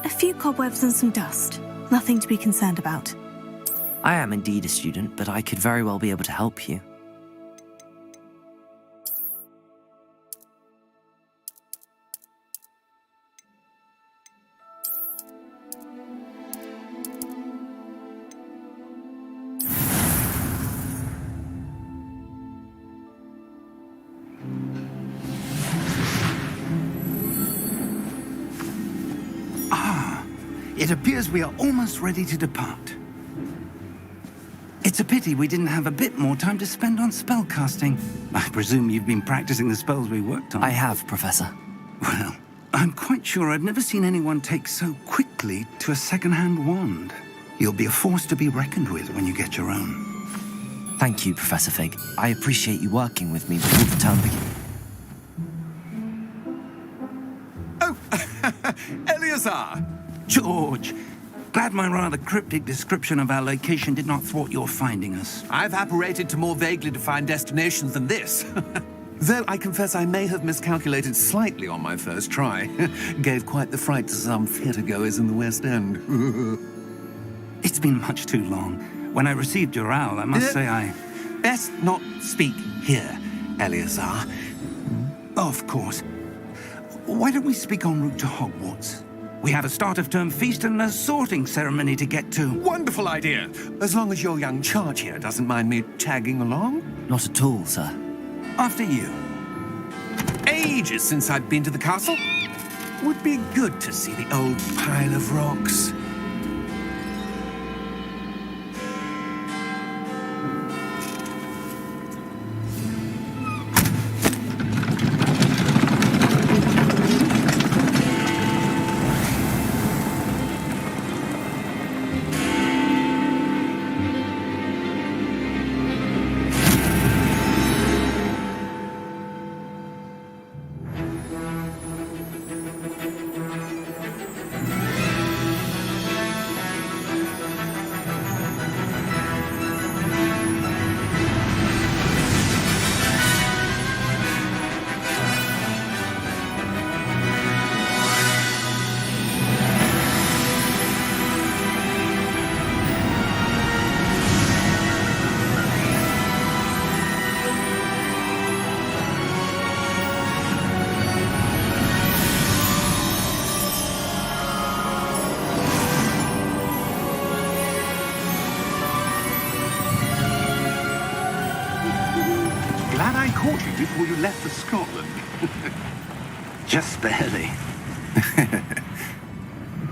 A few cobwebs and some dust. Nothing to be concerned about. I am indeed a student, but I could very well be able to help you. It appears we are almost ready to depart. It's a pity we didn't have a bit more time to spend on spellcasting. I presume you've been practicing the spells we worked on. I have, Professor. Well, I'm quite sure I've never seen anyone take so quickly to a second-hand wand. You'll be a force to be reckoned with when you get your own. Thank you, Professor Fig. I appreciate you working with me before the term begins. Oh, Eleazar! George, glad my rather cryptic description of our location did not thwart your finding us. I've apparated to more vaguely defined destinations than this. Though I confess I may have miscalculated slightly on my first try. Gave quite the fright to some theatre-goers in the West End. It's been much too long. When I received your owl, I must say I... Best not speak here, Eleazar. Of course. Why don't we speak en route to Hogwarts? We have a start-of-term feast and a sorting ceremony to get to. Wonderful idea! As long as your young charge here doesn't mind me tagging along. Not at all, sir. After you. Ages since I've been to the castle. Would be good to see the old pile of rocks. Glad I caught you before you left for Scotland. Just barely.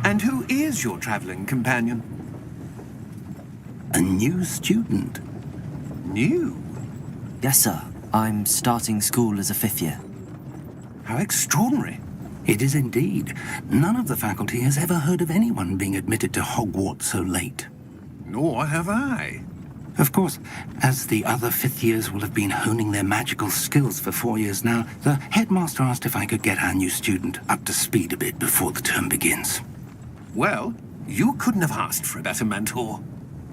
And who is your traveling companion? A new student. New? Yes, sir. I'm starting school as a 5th year. How extraordinary. It is indeed. None of the faculty has ever heard of anyone being admitted to Hogwarts so late. Nor have I. Of course, as the other 5th years will have been honing their magical skills for 4 years now, the headmaster asked if I could get our new student up to speed a bit before the term begins. Well, you couldn't have asked for a better mentor.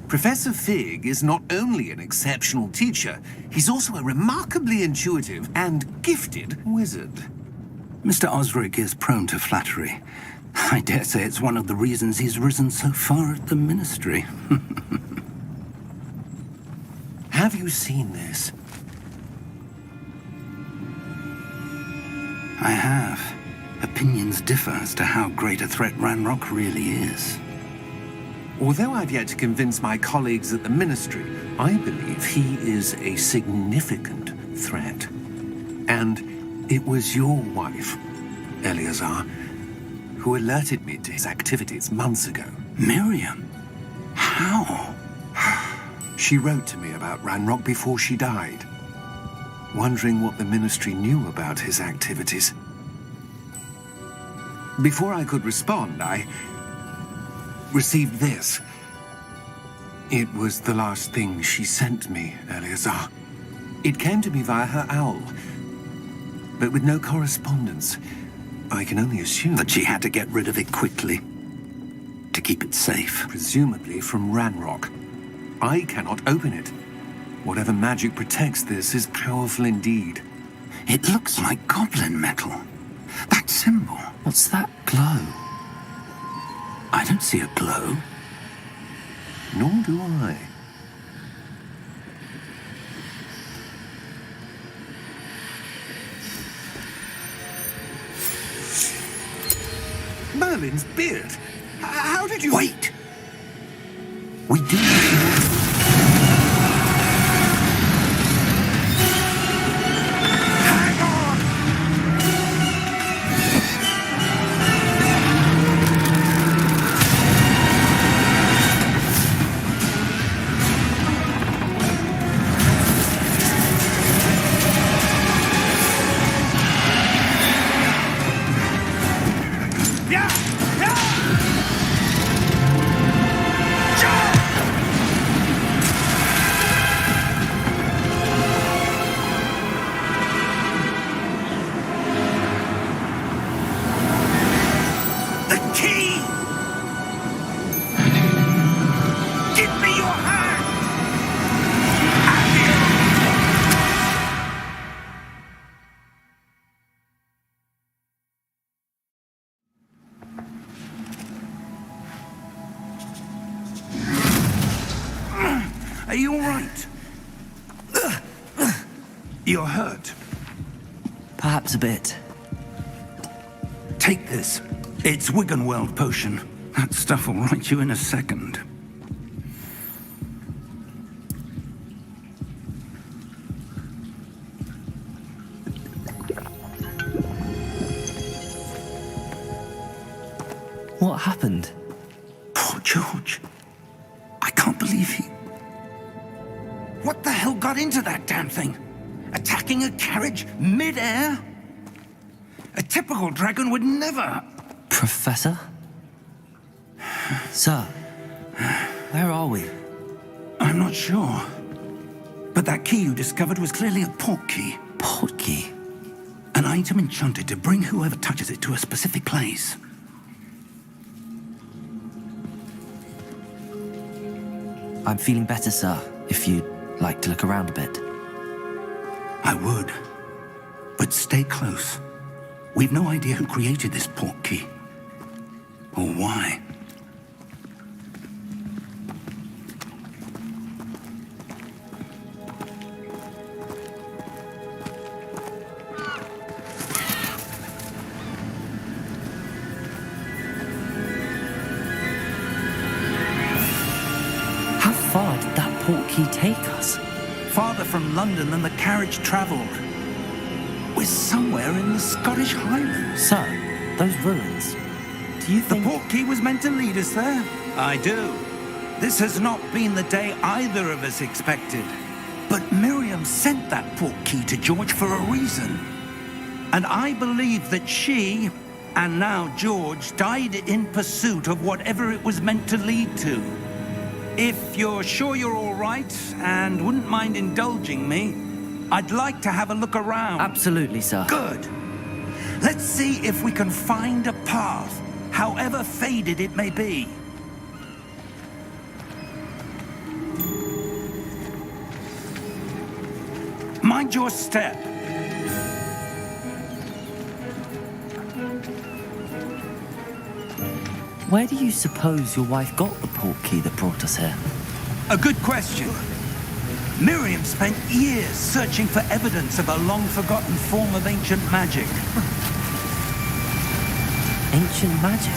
Professor Fig is not only an exceptional teacher, he's also a remarkably intuitive and gifted wizard. Mr. Osric is prone to flattery. I dare say it's one of the reasons he's risen so far at the ministry. Have you seen this? I have. Opinions differ as to how great a threat Ranrock really is. Although I've yet to convince my colleagues at the ministry, I believe he is a significant threat. And it was your wife, Eleazar, who alerted me to his activities months ago. Miriam? How? She wrote to me about Ranrock before she died, wondering what the ministry knew about his activities. Before I could respond, I received this. It was the last thing she sent me, Eleazar. It came to me via her owl, but with no correspondence. I can only assume That she had to get rid of it quickly, to keep it safe. presumably from Ranrock. I cannot open it. Whatever magic protects this is powerful indeed. It looks like goblin metal. That symbol. What's that glow? I don't see a glow. Nor do I. Merlin's beard. How did you... Wait! We do have to... Are you all right? You're hurt. Perhaps a bit. Take this. It's Wiggenweld potion. That stuff will right you in a second. What happened? Poor George. I can't believe he... What the hell got into that damn thing? Attacking a carriage mid-air? A typical dragon would never... Professor? Sir, where are we? I'm not sure. But that key you discovered was clearly a port key. Port key? An item enchanted to bring whoever touches it to a specific place. I'm feeling better, sir, if you'd like to look around a bit. I would. But stay close. We've no idea who created this port key. Or why. How far did that port key take us? Farther from London than the carriage travelled. We're somewhere in the Scottish Highlands. Sir, those ruins. Do you think... The port key was meant to lead us there? I do. This has not been the day either of us expected. But Miriam sent that port key to George for a reason. And I believe that she, and now George, died in pursuit of whatever it was meant to lead to. If you're sure you're all right and wouldn't mind indulging me, I'd like to have a look around. Absolutely, sir. Good. Let's see if we can find a path, however faded it may be. Mind your step. Where do you suppose your wife got the port key that brought us here? A good question. Miriam spent years searching for evidence of a long-forgotten form of ancient magic. Ancient magic?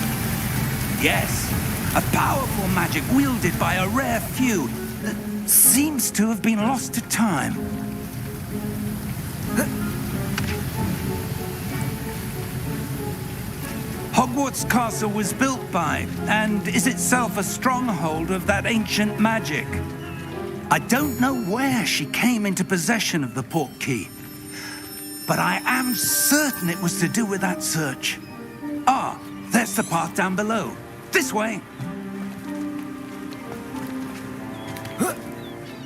Yes, a powerful magic wielded by a rare few that seems to have been lost to time. Hogwarts Castle was built by, and is itself a stronghold of that ancient magic. I don't know where she came into possession of the port key, but I am certain it was to do with that search. Ah, there's the path down below. This way.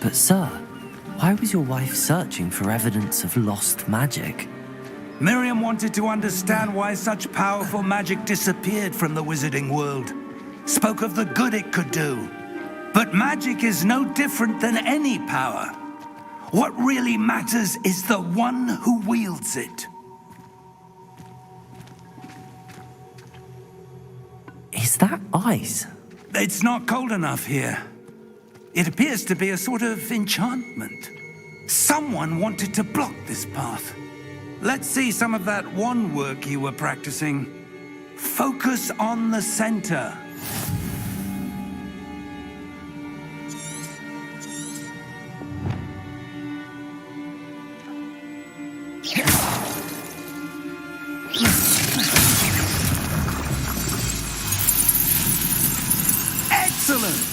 But sir, why was your wife searching for evidence of lost magic? Miriam wanted to understand why such powerful magic disappeared from the wizarding world. Spoke of the good it could do. But magic is no different than any power. What really matters is the one who wields it. Is that ice? It's not cold enough here. It appears to be a sort of enchantment. Someone wanted to block this path. Let's see some of that wand work you were practicing. Focus on the center. Excellent!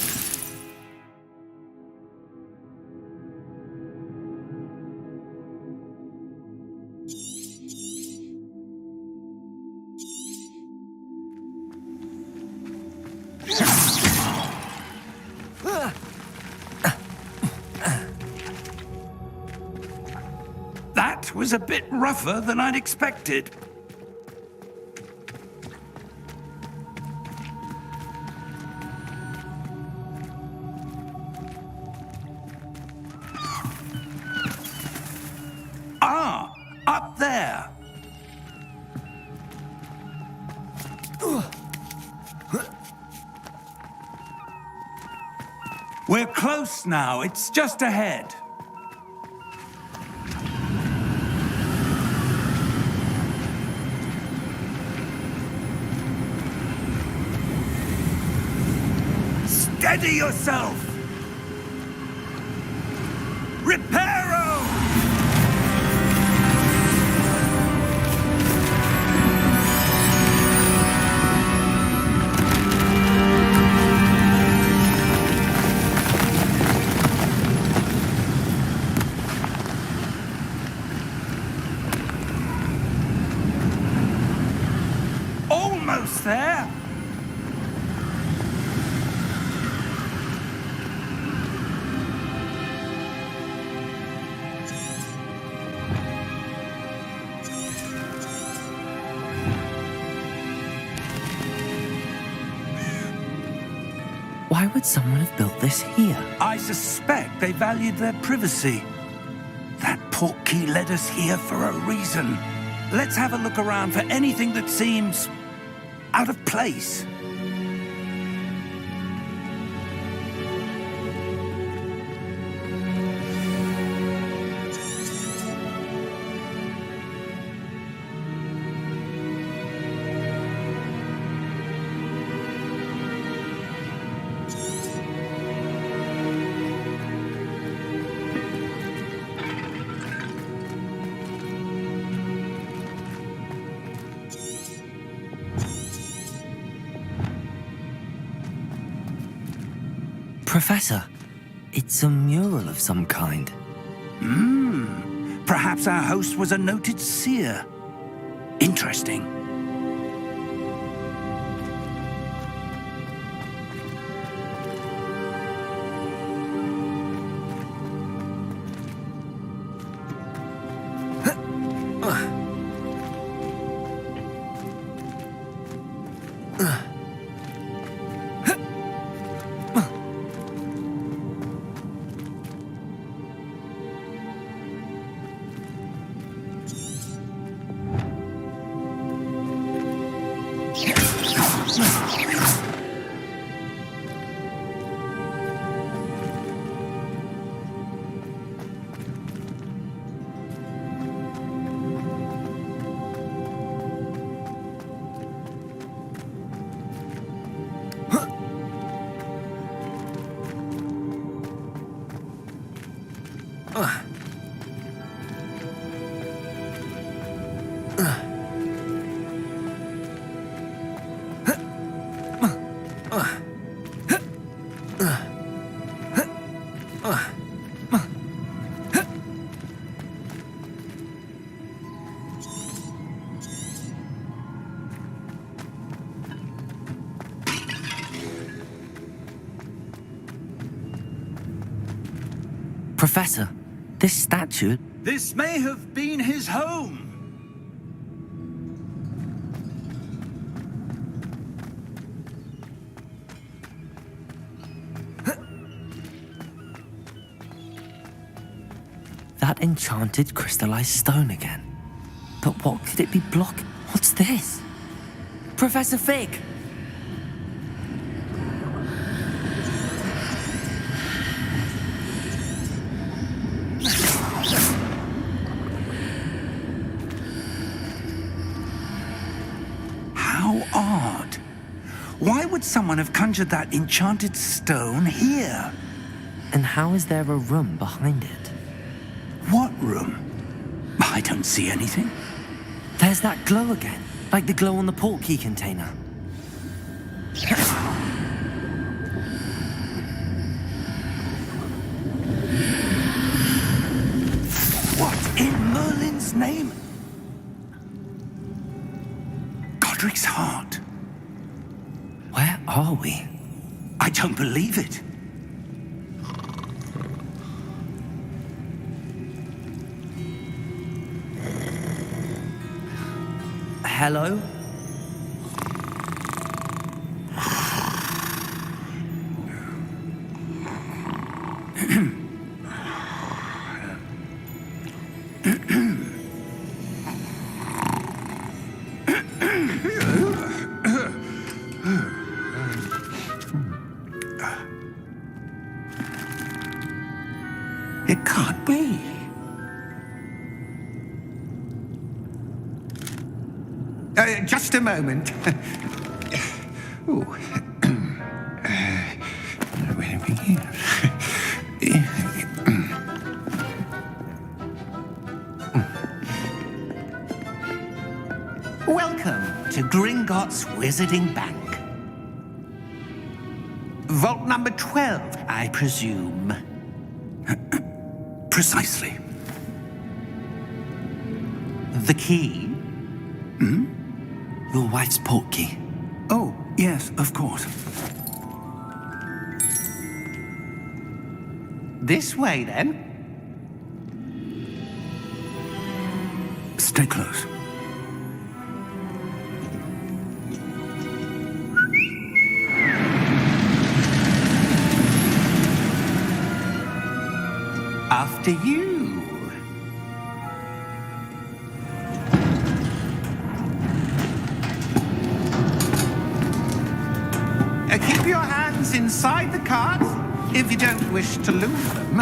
That was a bit rougher than I'd expected. Ah, up there. We're close now. It's just ahead. Steady yourself! Reparo! Almost there! Why would someone have built this here? I suspect they valued their privacy. That portkey led us here for a reason. Let's have a look around for anything that seems out of place. Professor, it's a mural of some kind. Perhaps our host was a noted seer. Interesting. Professor, this statue... This may have been his home. That enchanted crystallized stone again. But what could it be blocking? What's this? Professor Fig! would someone have conjured that enchanted stone here? And how is there a room behind it? What room? I don't see anything. There's that glow again, like the glow on the portkey container. What in Merlin's name? Godric's heart. Where are we? I don't believe it. Hello? It can't be. Just a moment. Ooh. Where do we begin? Welcome to Gringotts Wizarding Bank. Vault number 12, I presume. Precisely. The key? Your wife's portkey. Oh, yes, of course. This way, then. Stay close. After you. Keep your hands inside the cart if you don't wish to lose them.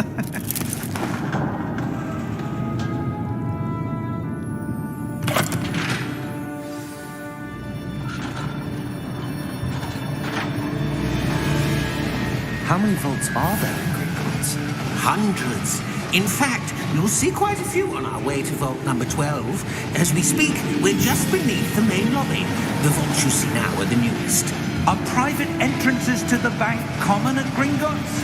How many vaults are there in Gringotts? Hundreds. In fact, you'll see quite a few on our way to vault number 12. As we speak, we're just beneath the main lobby. The vaults you see now are the newest. Are private entrances to the bank common at Gringotts?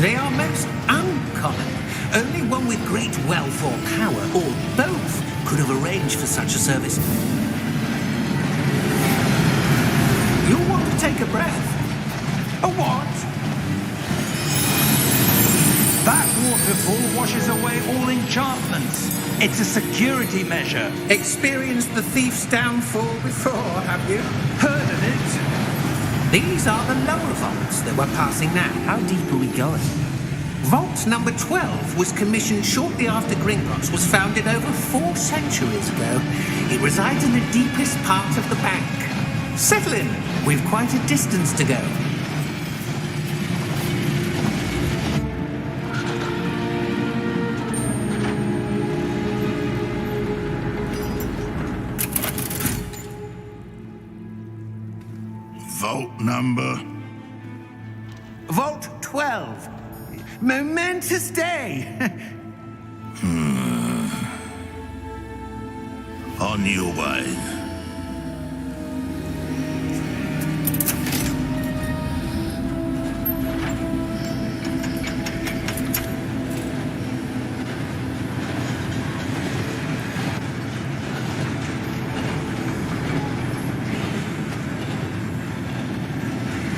They are most uncommon. Only one with great wealth or power, or both, could have arranged for such a service. You'll want to take a breath. A what? That waterfall washes away all enchantments. It's a security measure. Experienced the thief's downfall before, have you? Heard of it? These are the lower vaults that we're passing now. How deep are we going? Vault number 12 was commissioned shortly after Gringotts was founded over 4 centuries ago. It resides in the deepest part of the bank. Settle in. We've quite a distance to go. Vault number? Vault 12. Momentous day. On your way.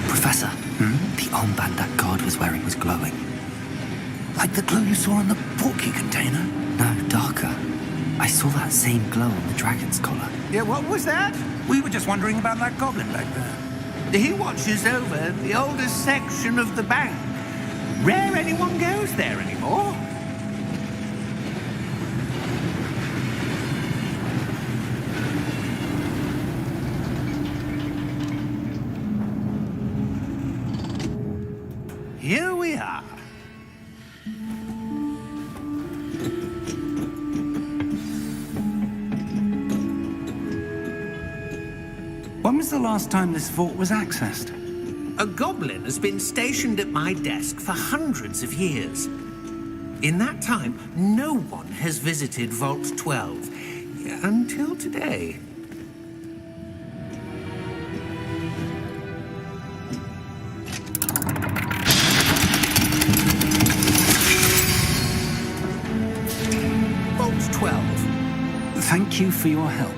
Professor, the armband that guard was wearing was glowing. Like the glow you saw on the portkey container? No, darker. I saw that same glow on the dragon's collar. Yeah, what was that? We were just wondering about that goblin back there. He watches over the oldest section of the bank. Rare anyone goes there anymore. Here we are. When was the last time this vault was accessed? A goblin has been stationed at my desk for hundreds of years. In that time, no one has visited Vault 12 until today. Vault 12. Thank you for your help.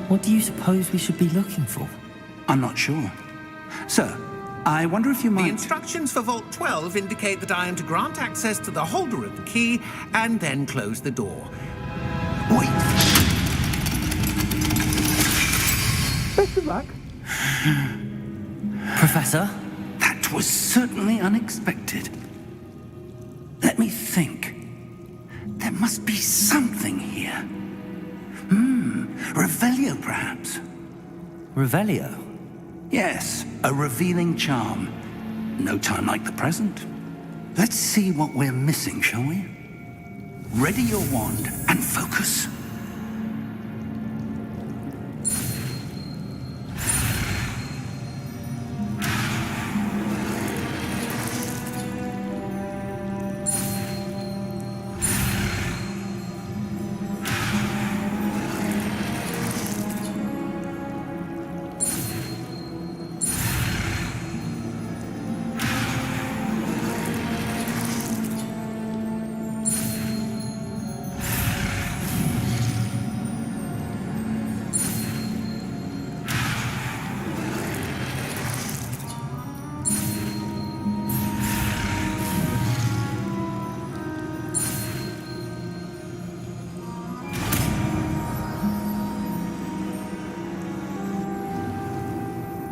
What do you suppose we should be looking for? I'm not sure. Sir, I wonder if you The might... instructions for Vault 12 indicate that I am to grant access to the holder of the key and then close the door. Wait! Best of luck. Professor? That was certainly unexpected. Let me think. There must be something here. Revelio, perhaps? Revelio? Yes, a revealing charm. No time like the present. Let's see what we're missing, shall we? Ready your wand and focus.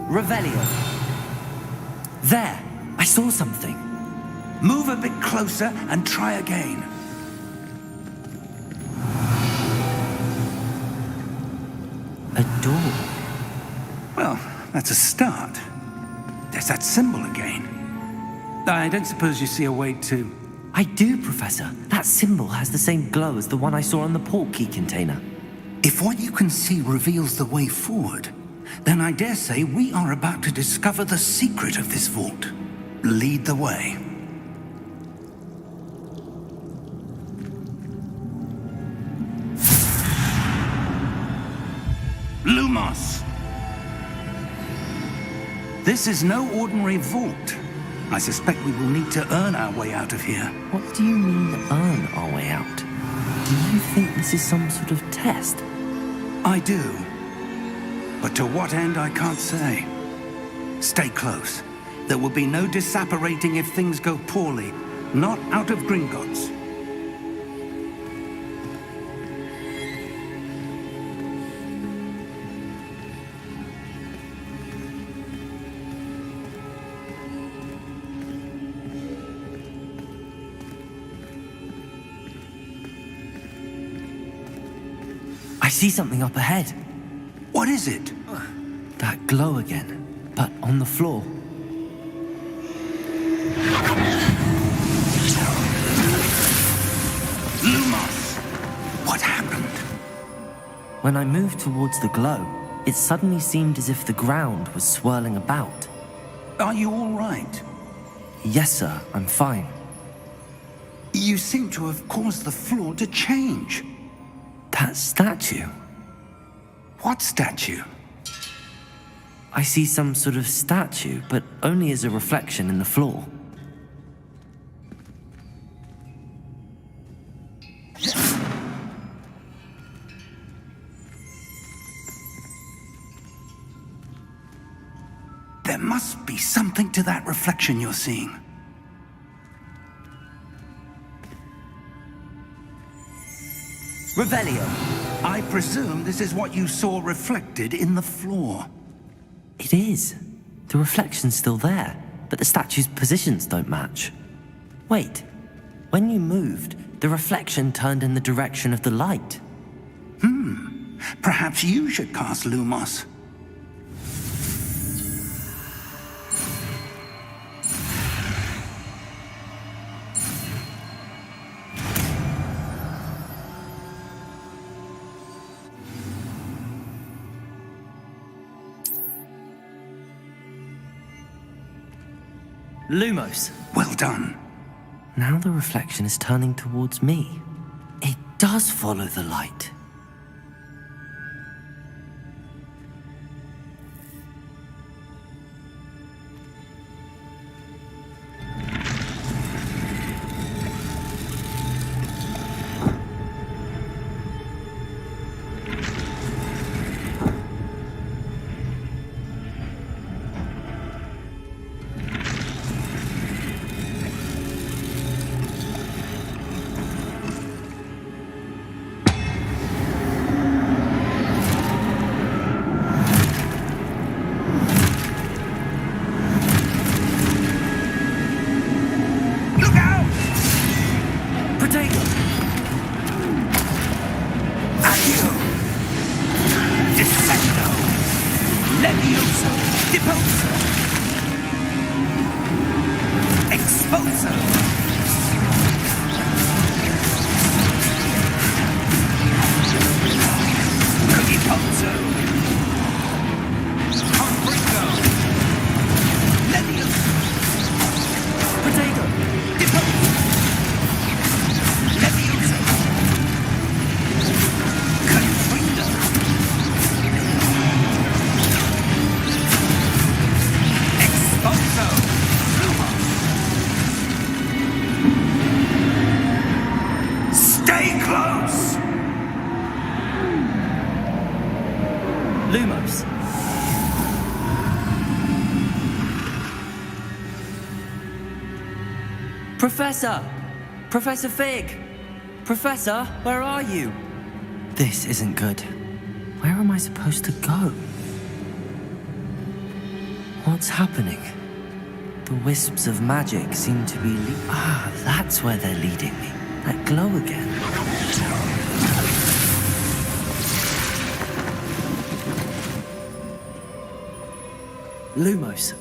Revelio. There! I saw something. Move a bit closer and try again. A door. Well, that's a start. There's that symbol again. I don't suppose you see a way to... I do, Professor. That symbol has the same glow as the one I saw on the port key container. If what you can see reveals the way forward, then I dare say we are about to discover the secret of this vault. Lead the way. Lumos! This is no ordinary vault. I suspect we will need to earn our way out of here. What do you mean, earn our way out? Do you think this is some sort of test? I do. But to what end, I can't say. Stay close. There will be no disapparating if things go poorly. Not out of Gringotts. I see something up ahead. What is it? That glow again, but on the floor. Lumos! What happened? When I moved towards the glow, it suddenly seemed as if the ground was swirling about. Are you all right? Yes, sir, I'm fine. You seem to have caused the floor to change. That statue. What statue? I see some sort of statue, but only as a reflection in the floor. There must be something to that reflection you're seeing. Revelio. I presume this is what you saw reflected in the floor. It is. The reflection's still there, but the statue's positions don't match. Wait. When you moved, the reflection turned in the direction of the light. Perhaps you should cast Lumos. Lumos. Well done. Now the reflection is turning towards me. It does follow the light. Look out! Potato! Accio! Dissecto! Levioso! Deposo! Exposo! Riposo! Confringo! Levioso! Potato! Deposo! Levioso! Confringo! Exposo! Stay close! Lumos. Professor! Professor Fig! Professor, where are you? This isn't good. Where am I supposed to go? What's happening? The wisps of magic seem to be that's where they're leading me. That glow again. Lumos.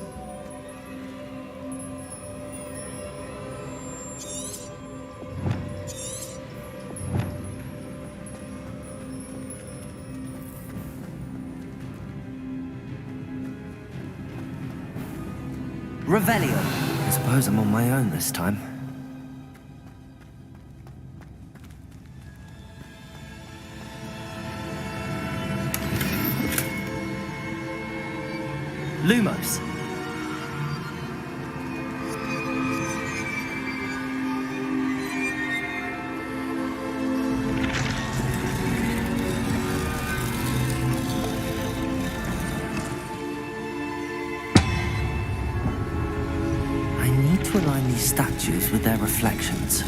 Revelio. I suppose I'm on my own this time. Lumos. I need to align these statues with their reflections.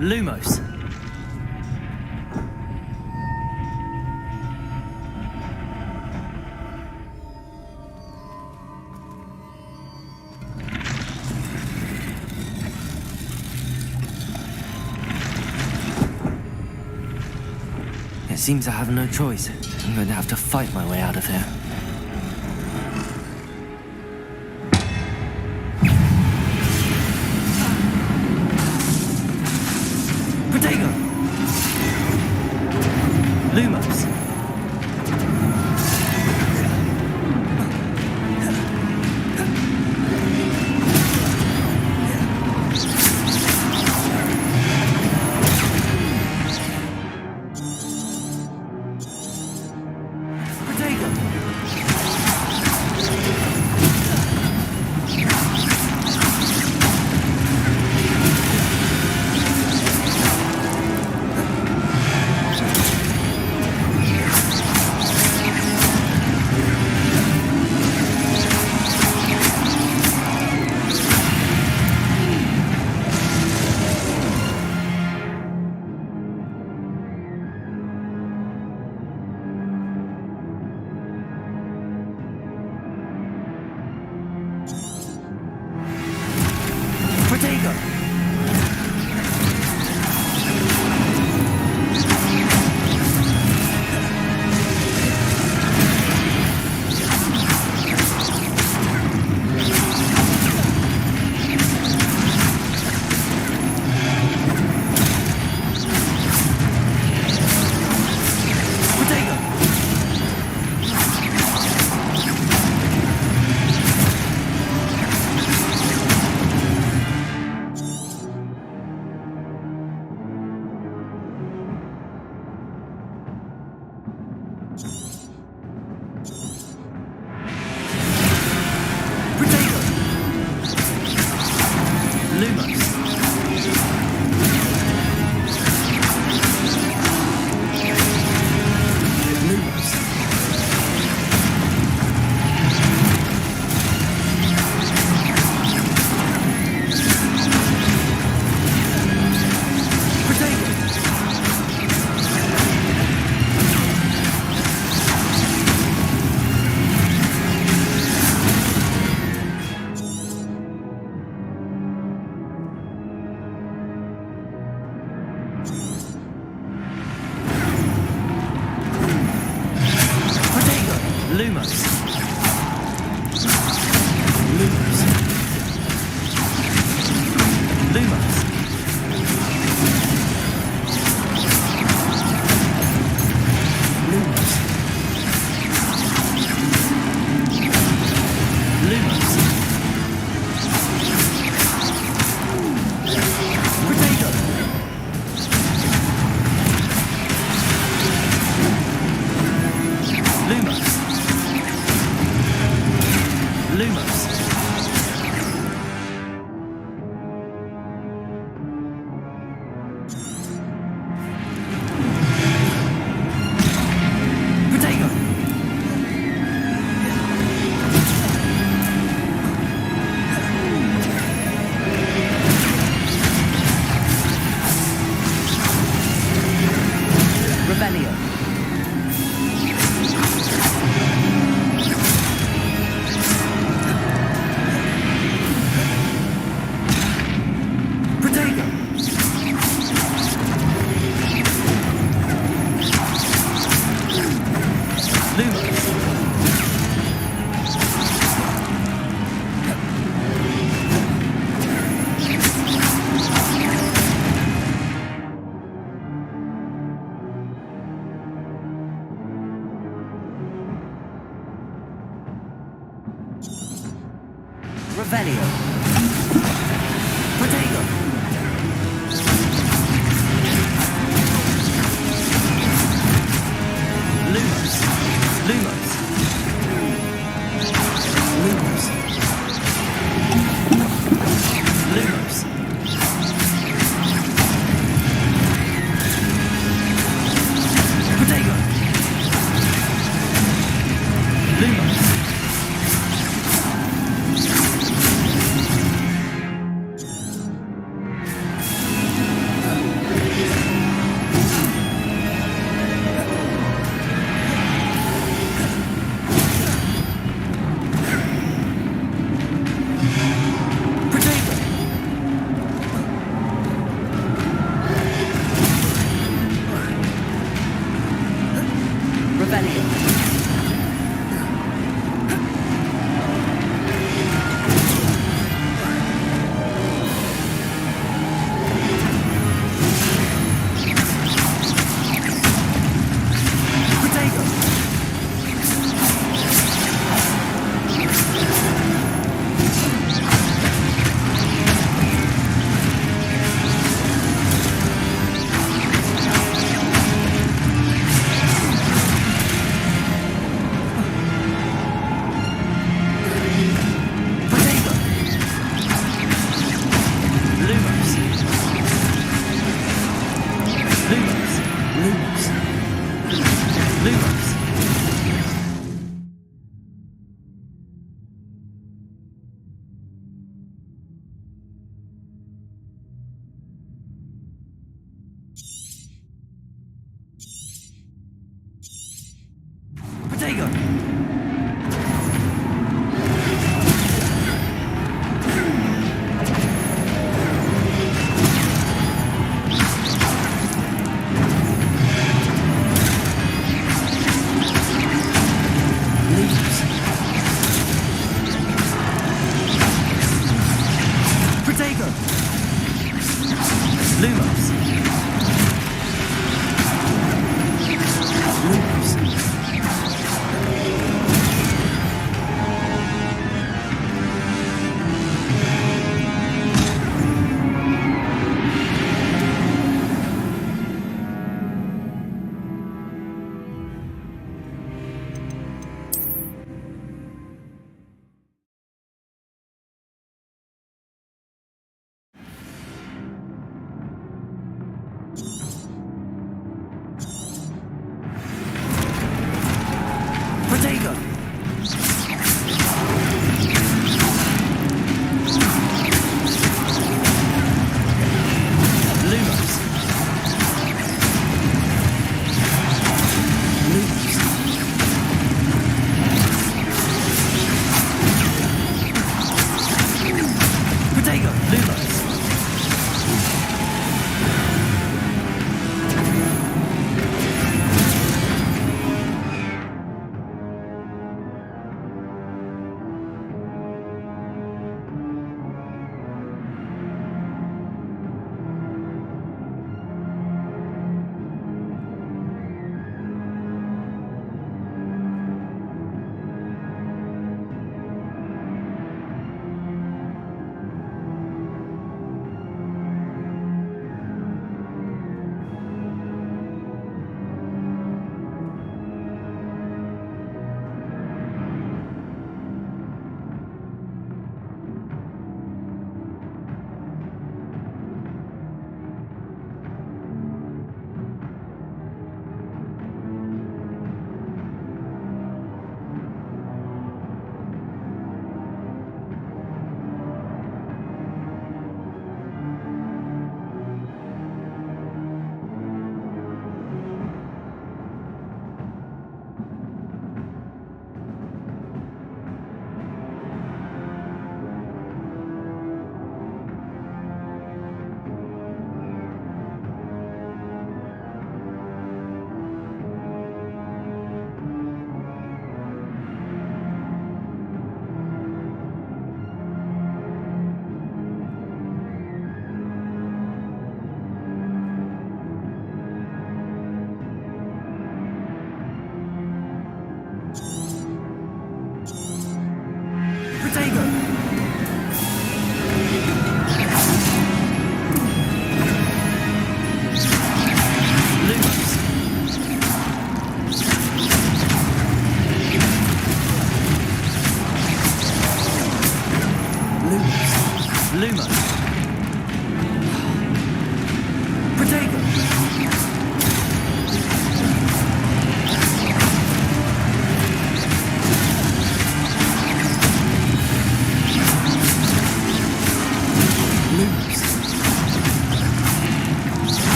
Lumos. It seems I have no choice. I'm going to have to fight my way out of here. Potato! Lumos. Potato! Lumos. Lumos. Lumos. Lumos. Lumos. Potato. Lumos. Lumos. Potato. Rebellion. Potato. Lumos. Revelio. Potato. Lumos. Lumos. Lumos. Lumos. Potato. Lumos. Potato. Rebellion. Potato. Potato. Lumos. Lumos. Lumos. Lumos. Potato. Lumos. Potato. Lumos. Lumos. Potato. Lumos. Lumos. Potato. Lumos.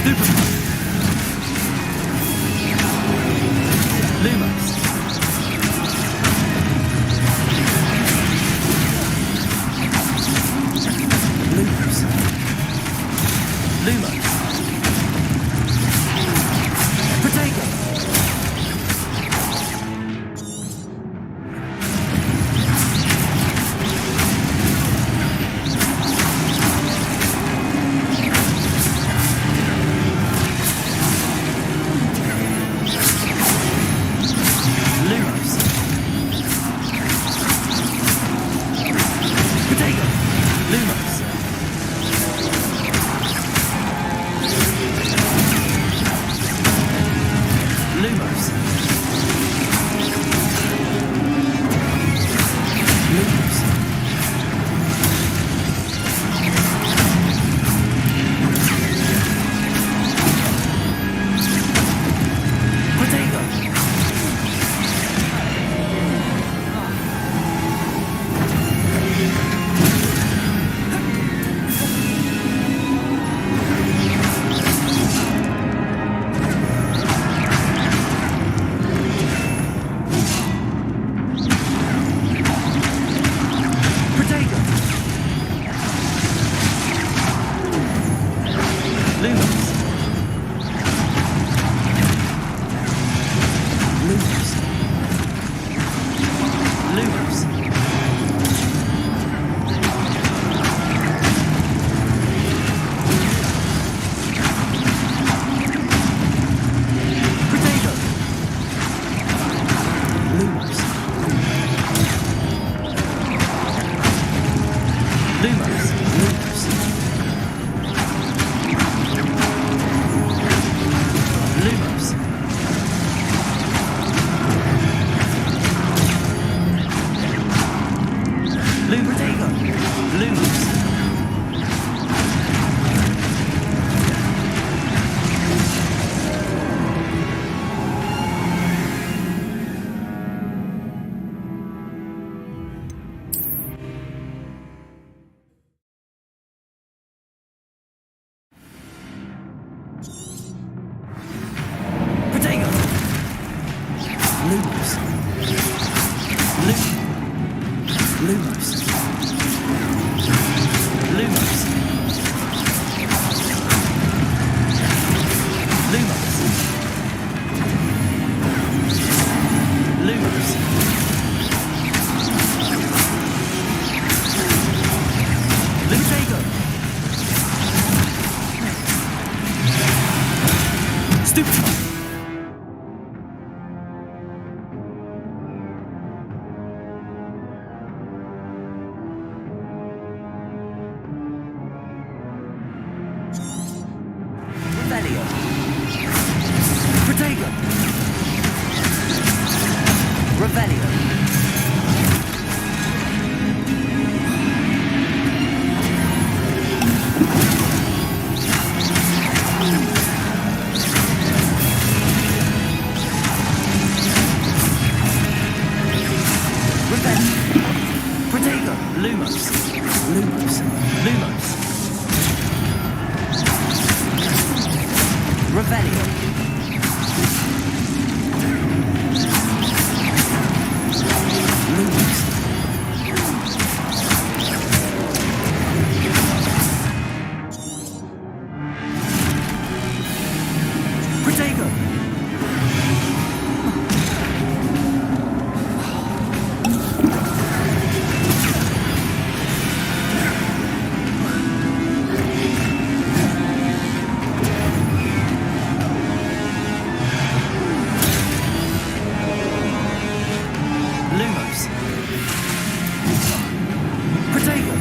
Lumos. Lumos. Lumos. Potato. Lumos. Potato. Lumos. Lumos. Lumos. Potato. Potato. Lumos. Lumos. Lumos. Potato. Lumos. Lumos. Lumos. Lumos. Potato. Lumos. Potato. Lumos. Lumos. Lumos. Lumos. Lumos. Potato. Stupid. Revelio. Potato. Revelio. Potato. Lumos. Lumos. Lumos. Revelio. Lumos. Potato. Lumos. Potato.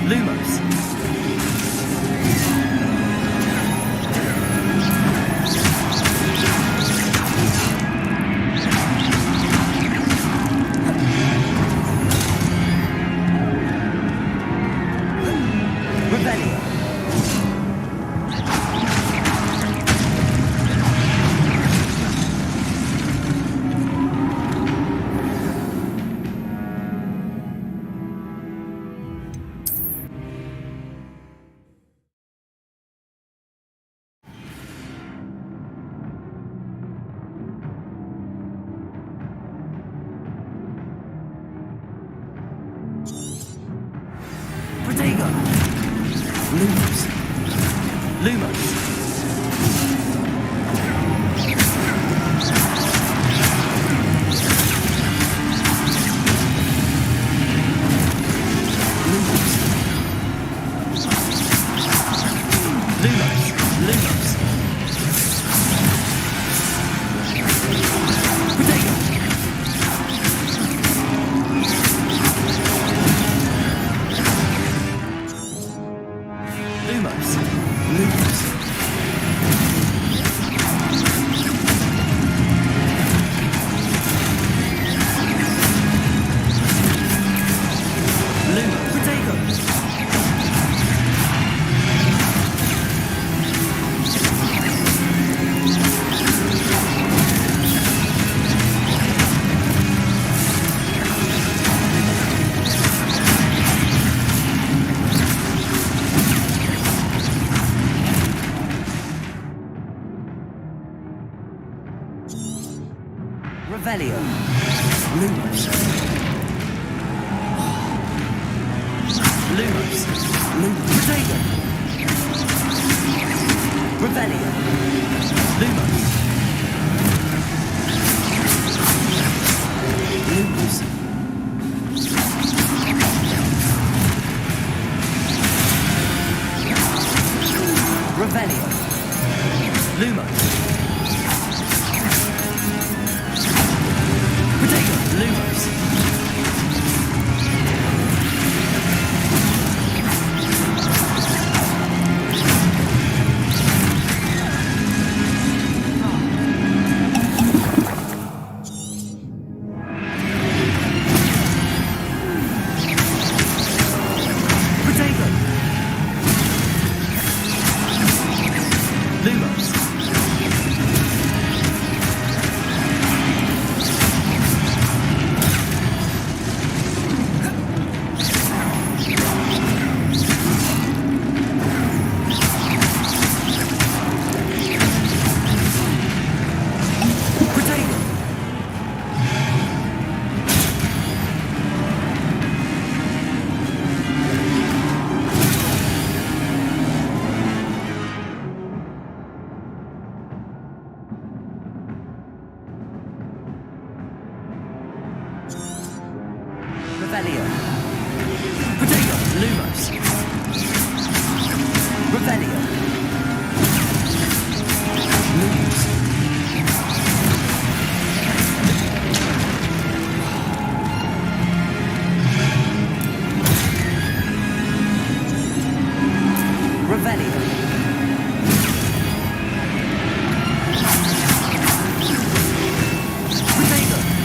Lumos. Lumos. Lumos. Revelio. Lumos. Lumos. Lumos. Potato. Revelio. Lumos. Lumos. Revelio. Lumos. Potato. Lumos. Potato. Lumos. Potato. Revelio. Potato. Lumos. Revelio. Lumos. Revelio. Potato.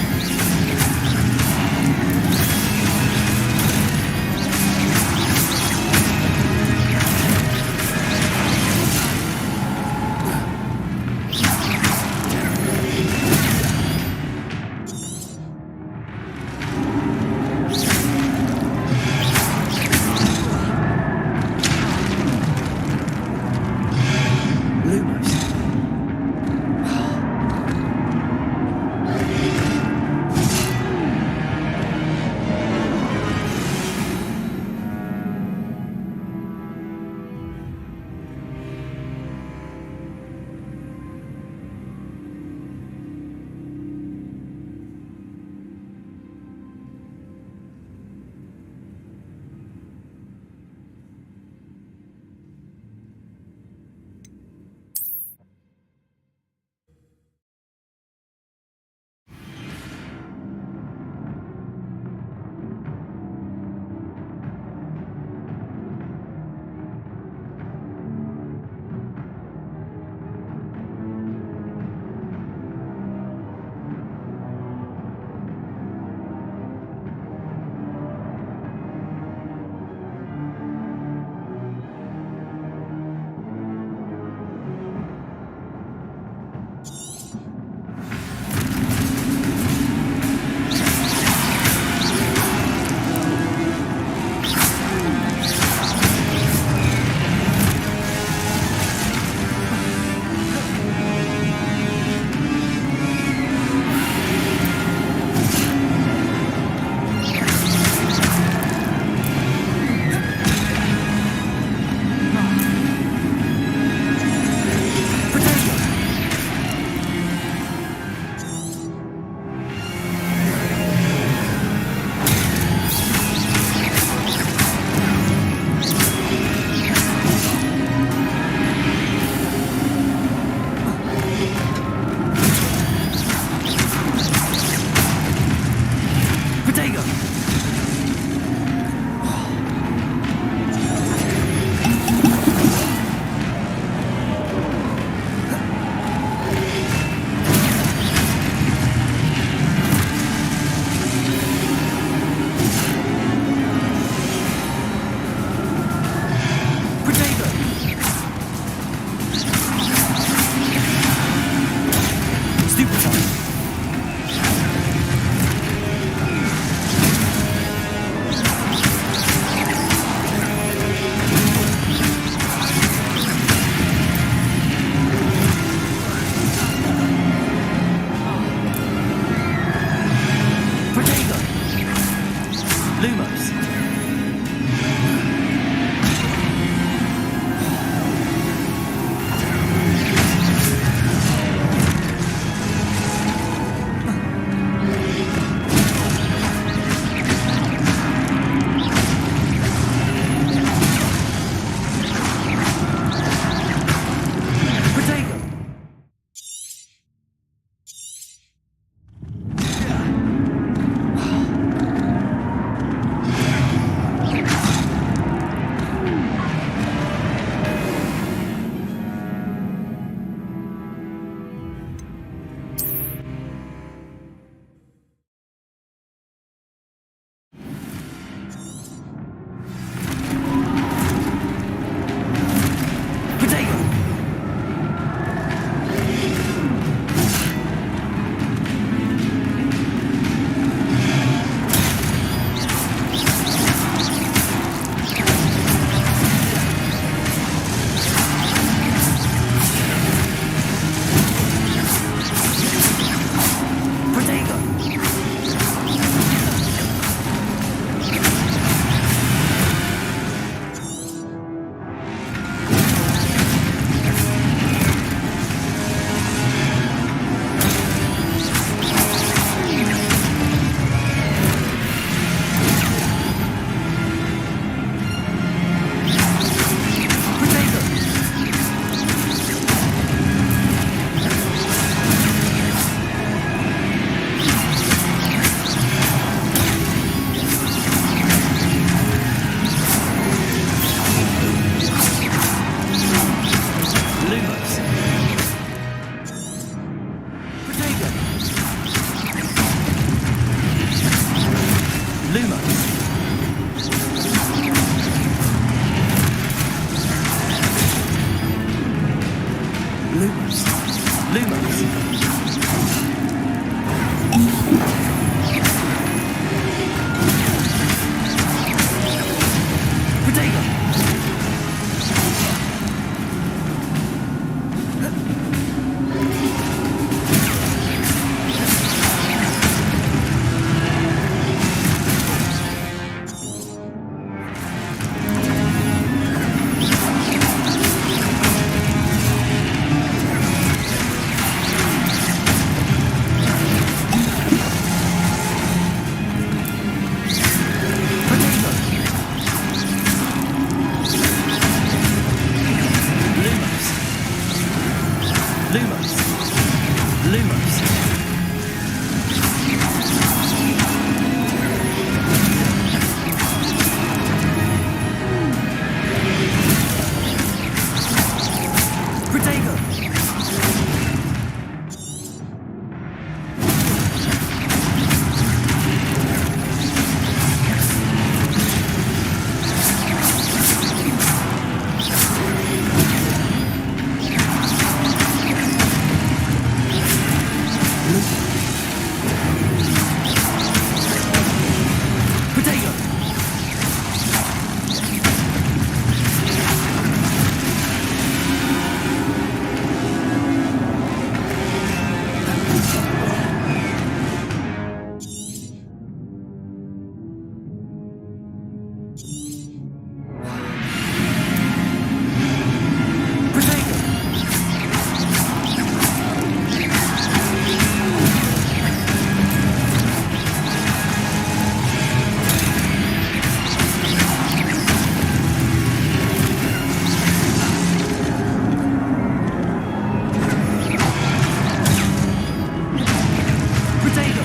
Lumos. Lumos. Protego. Lumos. Lumos. Protego. Protego. Protego. Protego.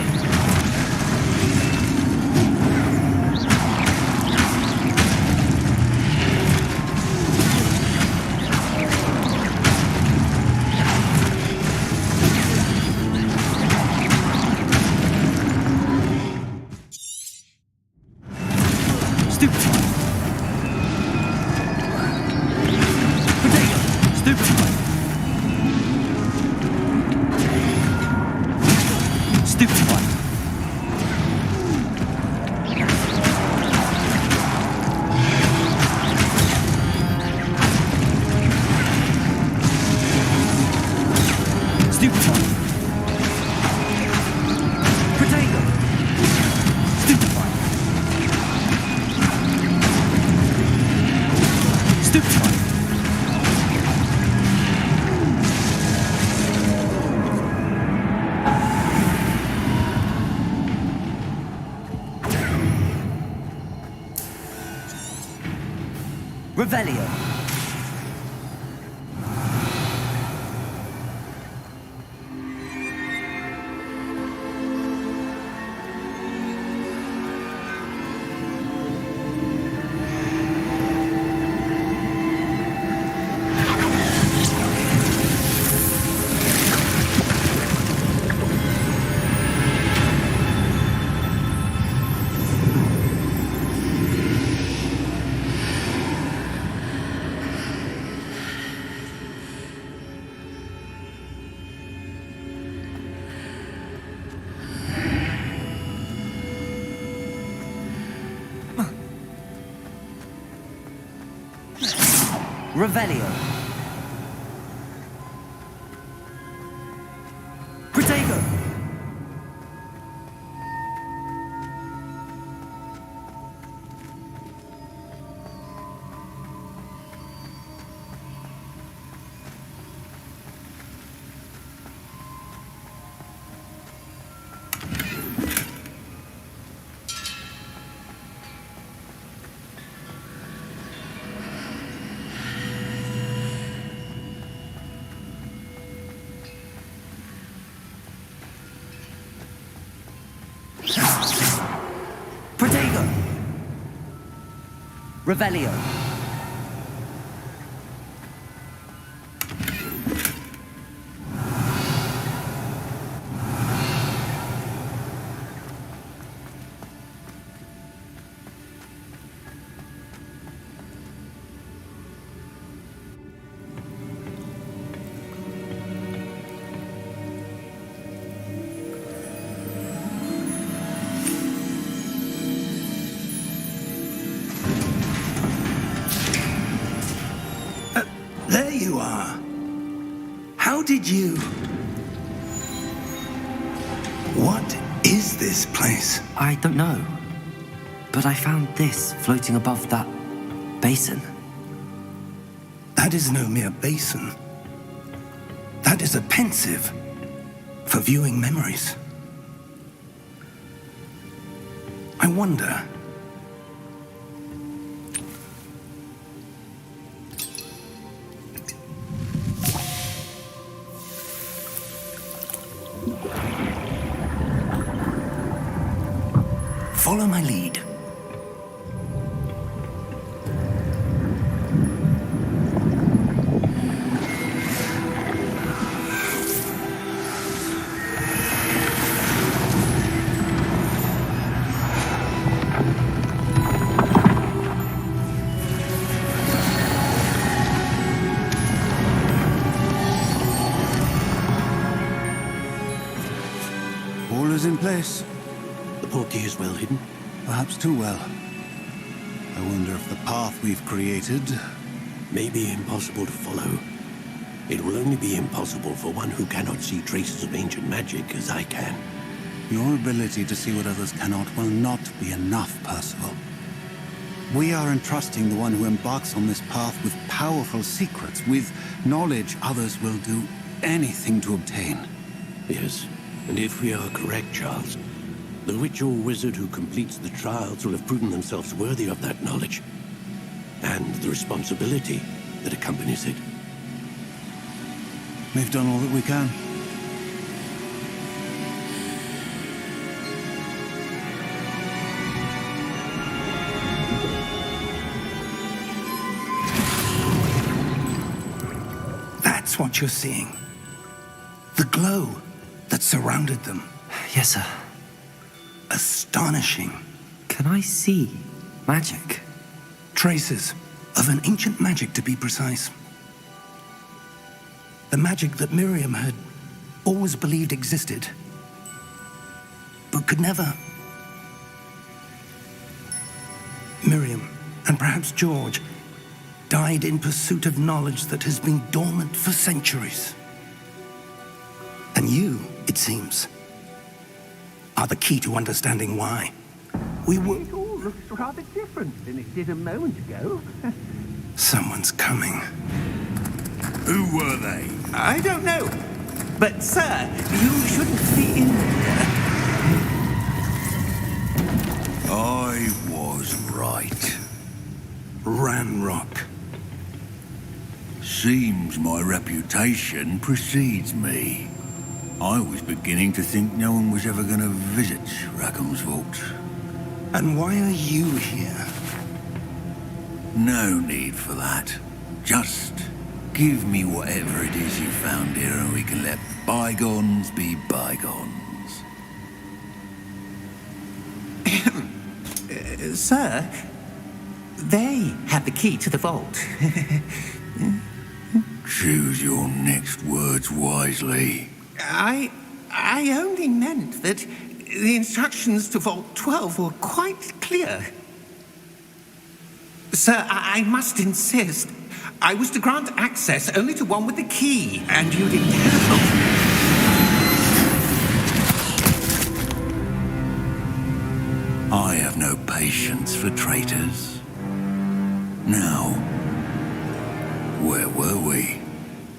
Stupefy. Protego. Stupefy. Stupefy. Stupefy. Protego. Stupefy. Stupefy. Revelio. Revelio. Protego. Protego. Revelio. There you are. How did you... What is this place? I don't know. But I found this floating above that basin. That is no mere basin. That is a pensive for viewing memories. I wonder... Follow my lead. All is in place. The portkey is well hidden. Perhaps too well. I wonder if the path we've created... May be impossible to follow. It will only be impossible for one who cannot see traces of ancient magic as I can. Your ability to see what others cannot will not be enough, Percival. We are entrusting the one who embarks on this path with powerful secrets, with knowledge others will do anything to obtain. Yes, and if we are correct, Charles, the witch or wizard who completes the trials will have proven themselves worthy of that knowledge, and the responsibility that accompanies it. We've done all that we can. That's what you're seeing. The glow that surrounded them. Yes, sir. Astonishing. Can I see magic? Traces of an ancient magic, to be precise. The magic that Miriam had always believed existed, but could never. Miriam, and perhaps George, died in pursuit of knowledge that has been dormant for centuries. And you, it seems, are the key to understanding why. We were... It all looks rather different than it did a moment ago. Someone's coming. Who were they? I don't know. But, sir, you shouldn't be in there. I was right. Ranrock. Seems my reputation precedes me. I was beginning to think no one was ever going to visit Rackham's vault. And why are you here? No need for that. Just give me whatever it is you found here and we can let bygones be bygones. Sir, they have the key to the vault. Choose your next words wisely. I only meant that the instructions to Vault 12 were quite clear. Sir, I must insist. I was to grant access only to one with the key, and you didn't have. I have no patience for traitors. Now, where were we?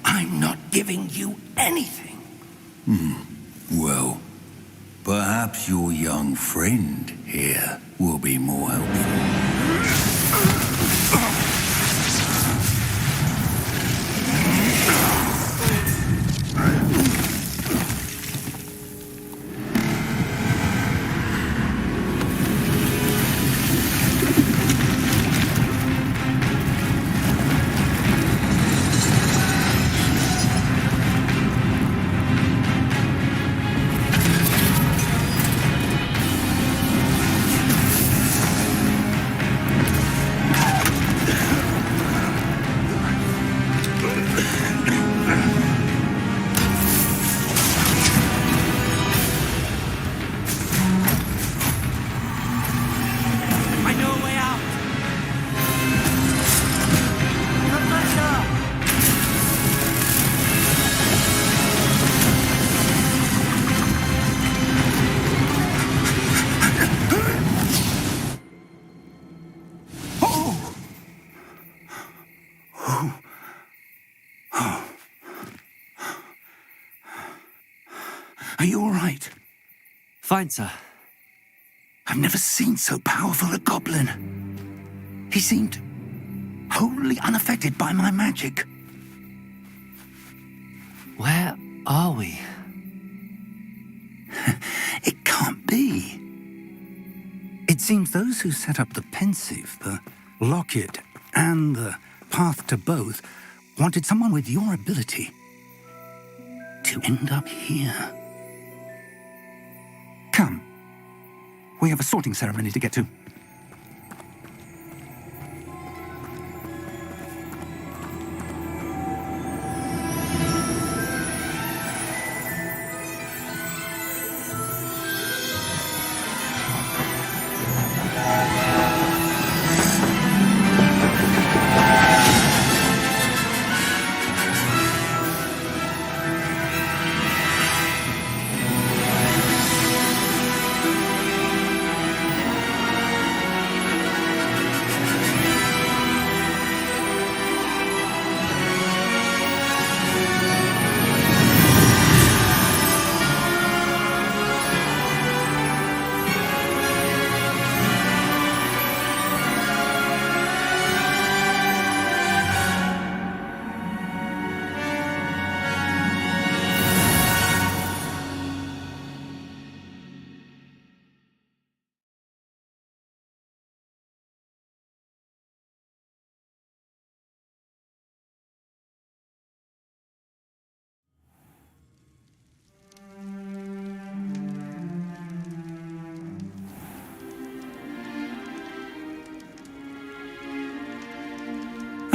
I'm not giving you anything. Well, perhaps your young friend here will be more helpful. Are you all right? Fine, sir. I've never seen so powerful a goblin. He seemed wholly unaffected by my magic. Where are we? It can't be. It seems those who set up the pensive, the locket, and the path to both wanted someone with your ability to end up here. Come. We have a sorting ceremony to get to.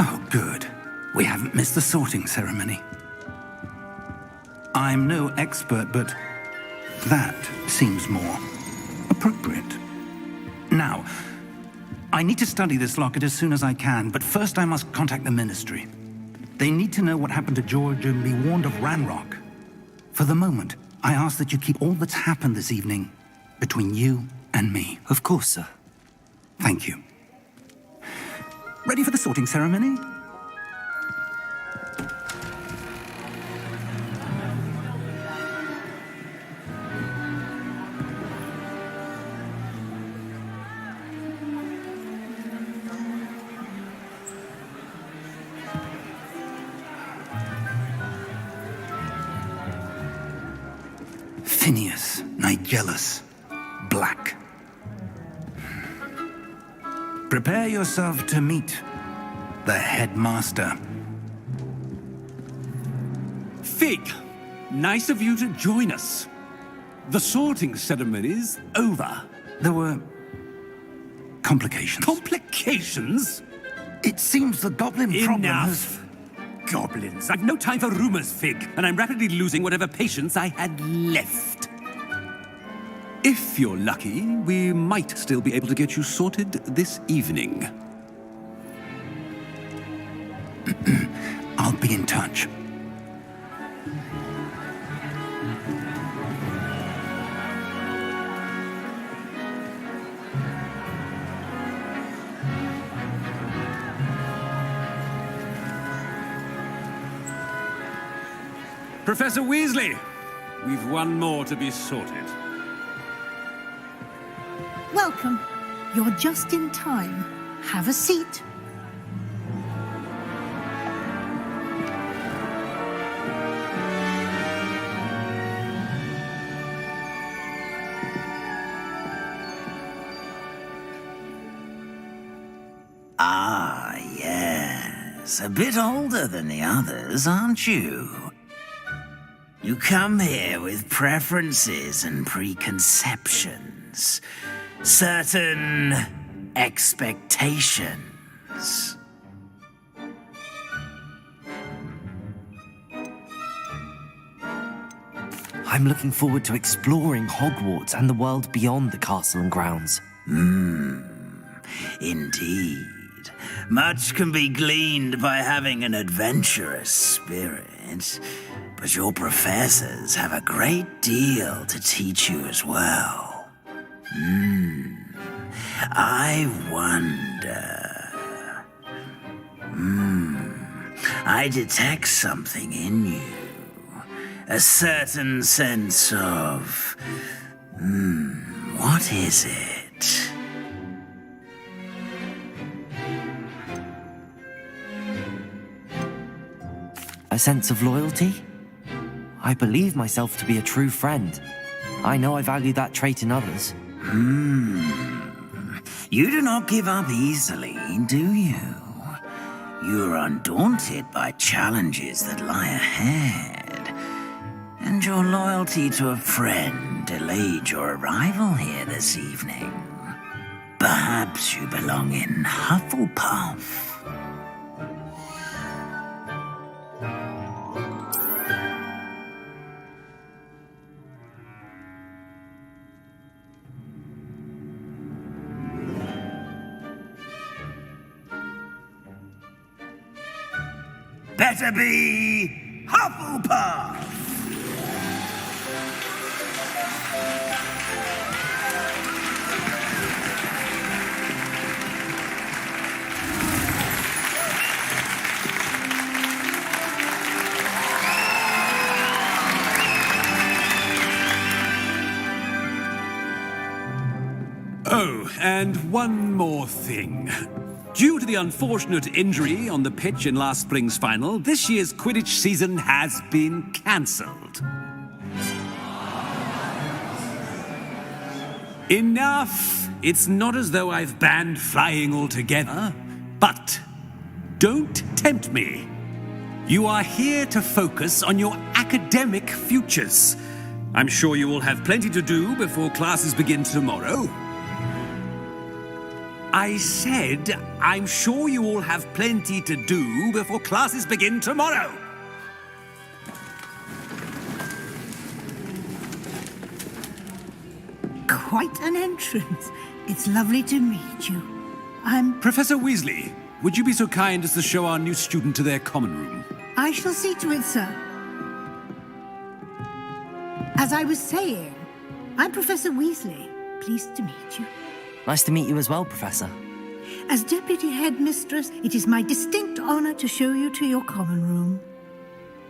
Oh, good. We haven't missed the sorting ceremony. I'm no expert, but that seems more appropriate. Now, I need to study this locket as soon as I can, but first I must contact the Ministry. They need to know what happened to George and be warned of Ranrock. For the moment, I ask that you keep all that's happened this evening between you and me. Of course, sir. Thank you. Ready for the sorting ceremony? Phineas, Nigellus, Black. Prepare yourself to meet the headmaster. Fig, nice of you to join us. The sorting ceremony's over. There were complications. Complications? It seems the goblin problem has... Enough. Goblins. I've no time for rumors, Fig, and I'm rapidly losing whatever patience I had left. If you're lucky, we might still be able to get you sorted this evening. I'll be in touch. Professor Weasley, we've one more to be sorted. Welcome. You're just in time. Have a seat. Ah, yes. A bit older than the others, aren't you? You come here with preferences and preconceptions. Certain expectations. I'm looking forward to exploring Hogwarts and the world beyond the castle and grounds. Indeed. Much can be gleaned by having an adventurous spirit, but your professors have a great deal to teach you as well. I wonder... I detect something in you. A certain sense of... what is it? A sense of loyalty? I believe myself to be a true friend. I know I value that trait in others. You do not give up easily, do you? You are undaunted by challenges that lie ahead. And your loyalty to a friend delayed your arrival here this evening. Perhaps you belong in Hufflepuff. Better be Hufflepuff! Oh, and one more thing. Due to the unfortunate injury on the pitch in last spring's final, this year's Quidditch season has been cancelled. Enough! It's not as though I've banned flying altogether, but don't tempt me. You are here to focus on your academic futures. I'm sure you will have plenty to do before classes begin tomorrow. I said, I'm sure you all have plenty to do before classes begin tomorrow. Quite an entrance. It's lovely to meet you. Professor Weasley, would you be so kind as to show our new student to their common room? I shall see to it, sir. As I was saying, I'm Professor Weasley. Pleased to meet you. Nice to meet you as well, Professor. As Deputy Headmistress, it is my distinct honor to show you to your common room.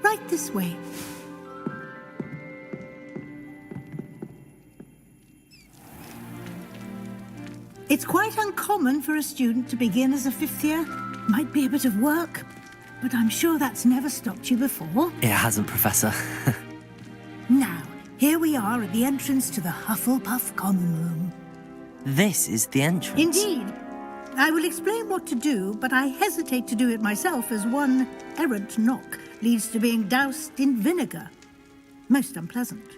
Right this way. It's quite uncommon for a student to begin as a fifth year. Might be a bit of work, but I'm sure that's never stopped you before. It hasn't, Professor. Now, here we are at the entrance to the Hufflepuff common room. This is the entrance. Indeed. I will explain what to do, but I hesitate to do it myself as one errant knock leads to being doused in vinegar. Most unpleasant.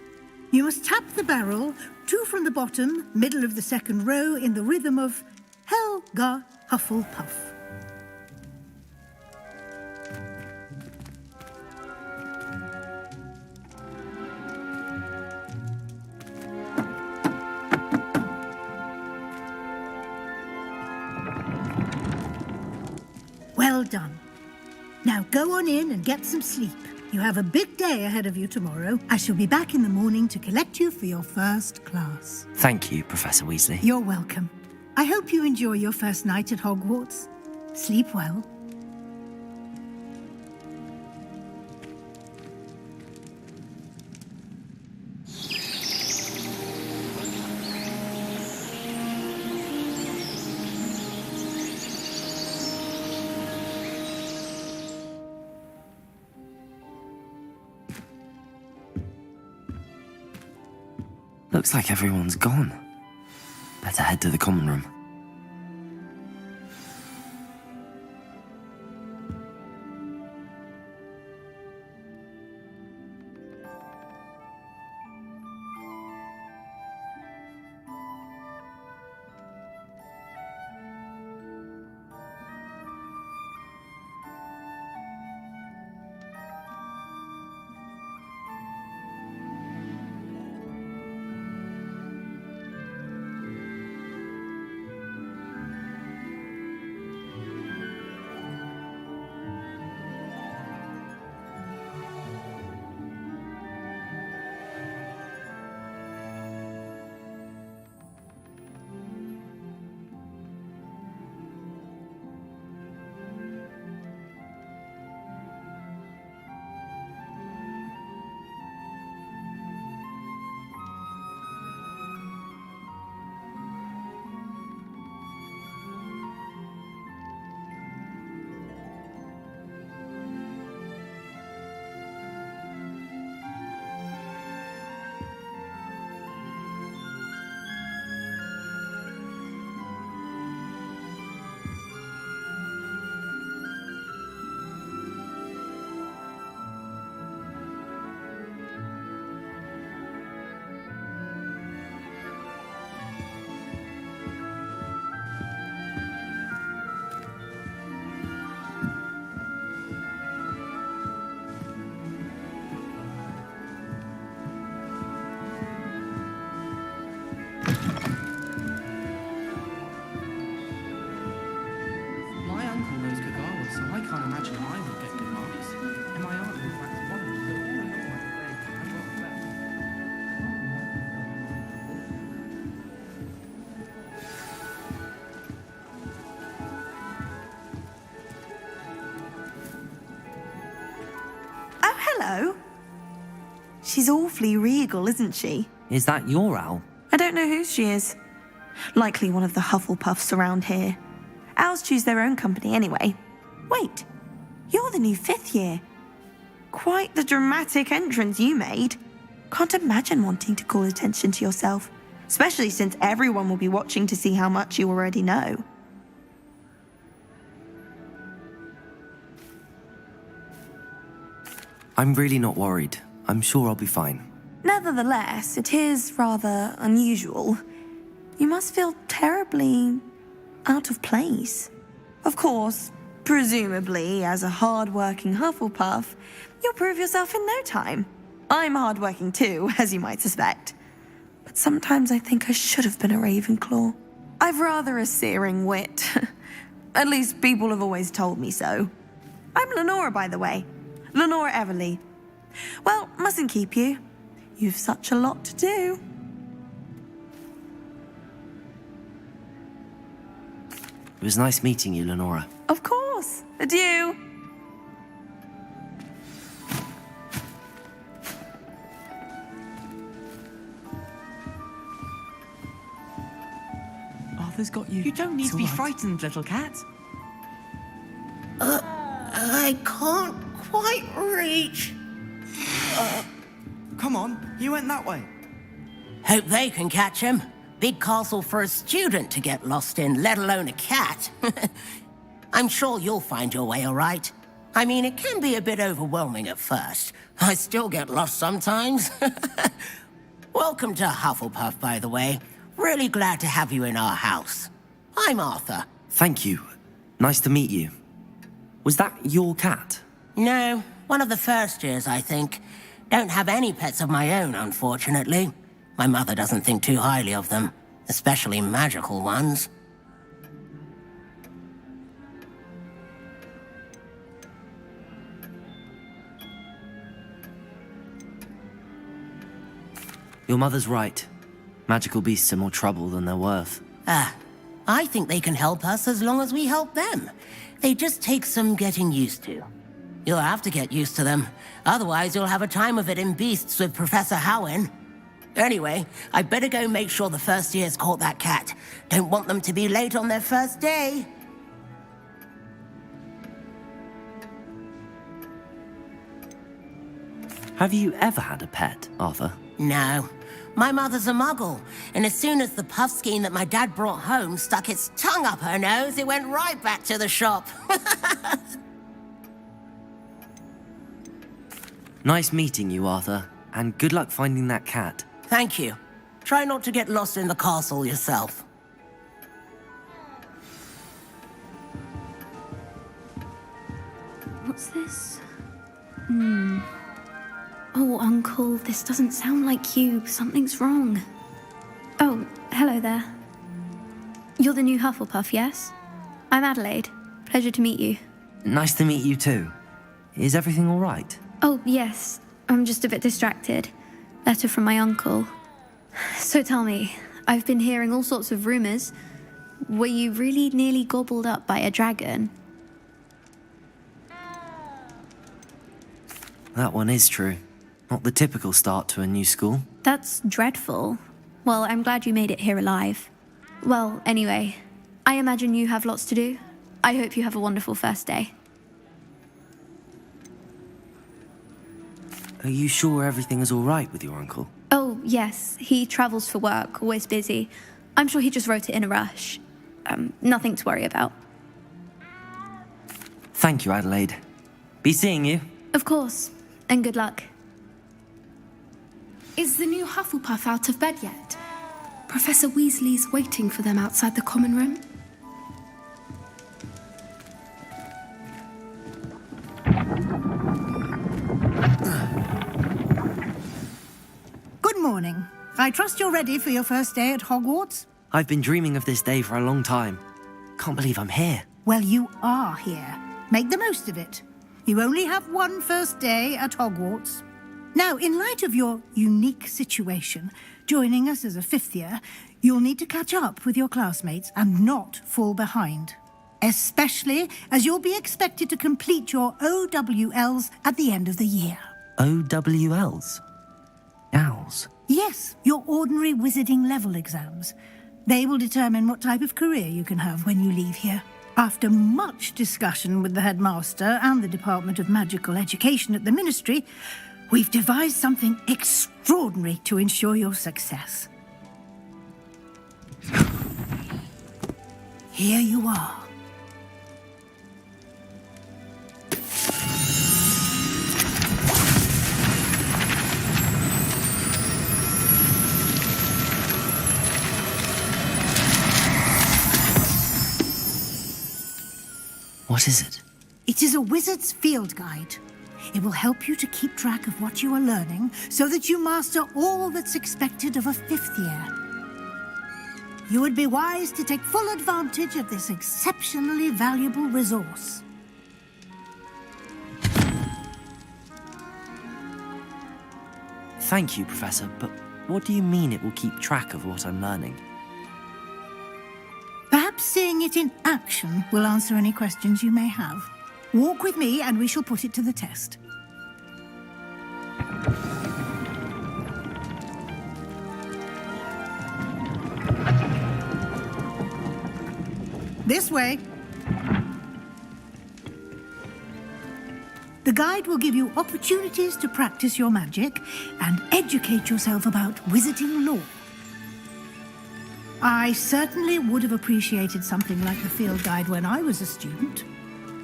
You must tap the barrel, 2 from the bottom, middle of the second row, in the rhythm of Helga Hufflepuff. Well done. Now go on in and get some sleep. You have a big day ahead of you tomorrow. I shall be back in the morning to collect you for your first class. Thank you, Professor Weasley. You're welcome. I hope you enjoy your first night at Hogwarts. Sleep well. Looks like everyone's gone. Better head to the common room. Hello. She's awfully regal, isn't she? Is that your owl? I don't know who she is. Likely one of the Hufflepuffs around here. Owls choose their own company anyway. Wait, you're the new 5th year. Quite the dramatic entrance you made. Can't imagine wanting to call attention to yourself, especially since everyone will be watching to see how much you already know. I'm really not worried. I'm sure I'll be fine. Nevertheless, it is rather unusual. You must feel terribly out of place. Of course, presumably, as a hard-working Hufflepuff, you'll prove yourself in no time. I'm hard-working too, as you might suspect. But sometimes I think I should have been a Ravenclaw. I've rather a searing wit. At least people have always told me so. I'm Lenora, by the way. Lenora Everly. Well, mustn't keep you. You've such a lot to do. It was nice meeting you, Lenora. Of course. Adieu. Arthur's got you. You don't need It's to be all right. frightened, little cat. I can't quite reach. Come on, you went that way. Hope they can catch him. Big castle for a student to get lost in, let alone a cat. I'm sure you'll find your way all right. I mean, it can be a bit overwhelming at first. I still get lost sometimes. Welcome to Hufflepuff, by the way. Really glad to have you in our house. I'm Arthur. Thank you. Nice to meet you. Was that your cat? No, one of the first years, I think. Don't have any pets of my own, unfortunately. My mother doesn't think too highly of them, especially magical ones. Your mother's right. Magical beasts are more trouble than they're worth. I think they can help us as long as we help them. They just take some getting used to. You'll have to get used to them. Otherwise, you'll have a time of it in Beasts with Professor Howin. Anyway, I'd better go make sure the first years caught that cat. Don't want them to be late on their first day. Have you ever had a pet, Arthur? No. My mother's a muggle, and as soon as the puffskein that my dad brought home stuck its tongue up her nose, it went right back to the shop. Nice meeting you, Arthur, and good luck finding that cat. Thank you. Try not to get lost in the castle yourself. What's this? Oh, Uncle, this doesn't sound like you. Something's wrong. Oh, hello there. You're the new Hufflepuff, yes? I'm Adelaide. Pleasure to meet you. Nice to meet you too. Is everything all right? Oh, yes. I'm just a bit distracted. Letter from my uncle. So tell me, I've been hearing all sorts of rumors. Were you really nearly gobbled up by a dragon? That one is true. Not the typical start to a new school. That's dreadful. Well, I'm glad you made it here alive. Well, anyway, I imagine you have lots to do. I hope you have a wonderful first day. Are you sure everything is all right with your uncle? Oh, yes. He travels for work, always busy. I'm sure he just wrote it in a rush. Nothing to worry about. Thank you, Adelaide. Be seeing you. Of course. And good luck. Is the new Hufflepuff out of bed yet? Professor Weasley's waiting for them outside the common room. Good morning. I trust you're ready for your first day at Hogwarts? I've been dreaming of this day for a long time. Can't believe I'm here. Well, you are here. Make the most of it. You only have one first day at Hogwarts. Now, in light of your unique situation, joining us as a 5th year, you'll need to catch up with your classmates and not fall behind. Especially as you'll be expected to complete your OWLs at the end of the year. OWLs? Owls? Yes, your ordinary wizarding level exams. They will determine what type of career you can have when you leave here. After much discussion with the headmaster and the Department of Magical Education at the Ministry, we've devised something extraordinary to ensure your success. Here you are. What is it? It is a wizard's field guide. It will help you to keep track of what you are learning so that you master all that's expected of a 5th year. You would be wise to take full advantage of this exceptionally valuable resource. Thank you, Professor, but what do you mean it will keep track of what I'm learning? Perhaps seeing it in action will answer any questions you may have. Walk with me and we shall put it to the test. This way. The guide will give you opportunities to practice your magic and educate yourself about wizarding lore. I certainly would have appreciated something like the field guide when I was a student.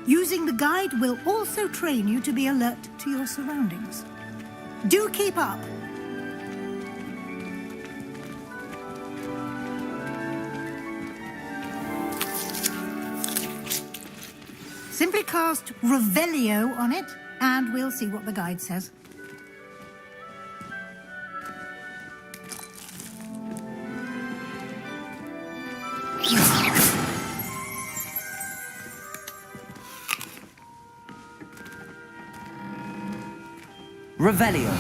Using the guide will also train you to be alert to your surroundings. Do keep up. Simply cast Revelio on it, and we'll see what the guide says. Revelio.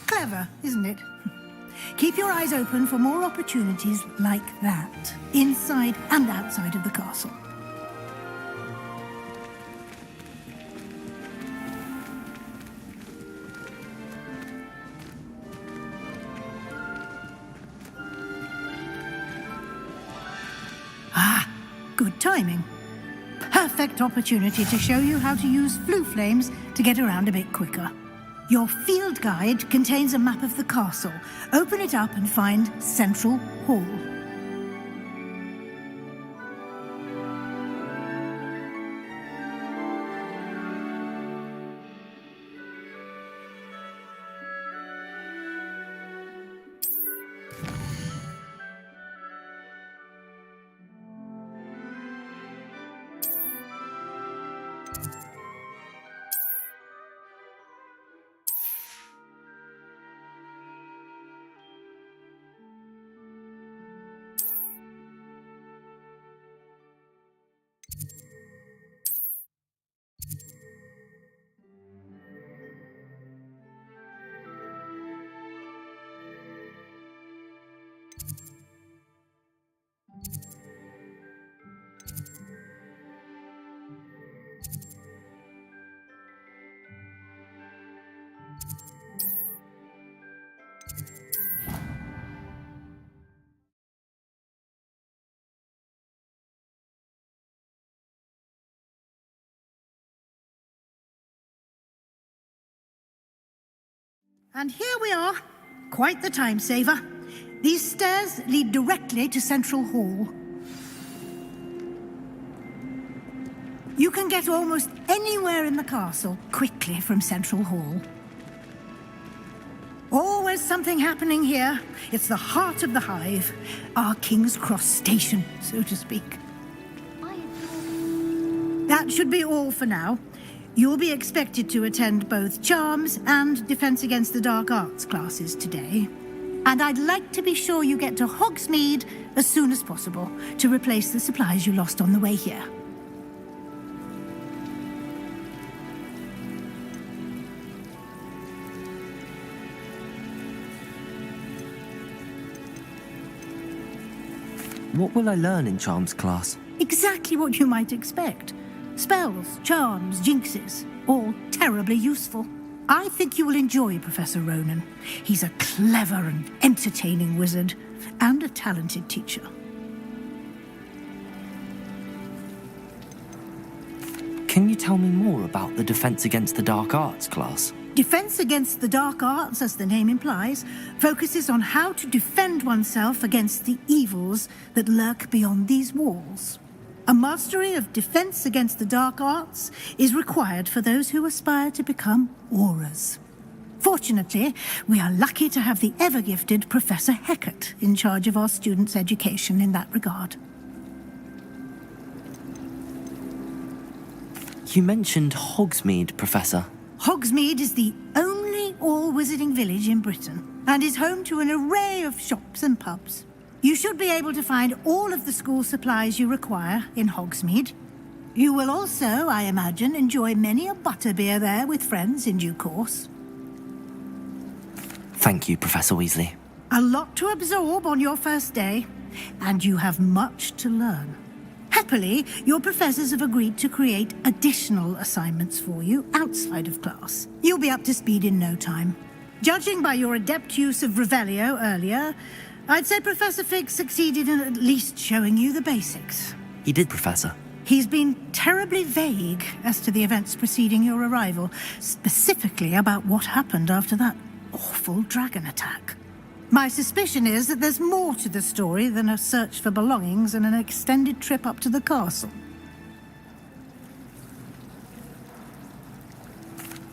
Clever, isn't it? Keep your eyes open for more opportunities like that, inside and outside of the castle. Ah, good timing. Perfect opportunity to show you how to use flue flames to get around a bit quicker. Your field guide contains a map of the castle. Open it up and find Central Hall. And here we are. Quite the time saver. These stairs lead directly to Central Hall. You can get almost anywhere in the castle quickly from Central Hall. Always something happening here. It's the heart of the hive, our King's Cross station, so to speak. That should be all for now. You'll be expected to attend both Charms and Defense Against the Dark Arts classes today. And I'd like to be sure you get to Hogsmeade as soon as possible to replace the supplies you lost on the way here. What will I learn in Charms class? Exactly what you might expect. Spells, charms, jinxes, all terribly useful. I think you will enjoy Professor Ronan. He's a clever and entertaining wizard, and a talented teacher. Can you tell me more about the Defense Against the Dark Arts class? Defense Against the Dark Arts, as the name implies, focuses on how to defend oneself against the evils that lurk beyond these walls. A mastery of Defense Against the Dark Arts is required for those who aspire to become Aurors. Fortunately, we are lucky to have the ever-gifted Professor Hecat in charge of our students' education in that regard. You mentioned Hogsmeade, Professor. Hogsmeade is the only all-wizarding village in Britain and is home to an array of shops and pubs. You should be able to find all of the school supplies you require in Hogsmeade. You will also, I imagine, enjoy many a butterbeer there with friends in due course. Thank you, Professor Weasley. A lot to absorb on your first day, and you have much to learn. Happily, your professors have agreed to create additional assignments for you outside of class. You'll be up to speed in no time. Judging by your adept use of Revelio earlier, I'd say Professor Fig succeeded in at least showing you the basics. He did, Professor. He's been terribly vague as to the events preceding your arrival, specifically about what happened after that awful dragon attack. My suspicion is that there's more to the story than a search for belongings and an extended trip up to the castle.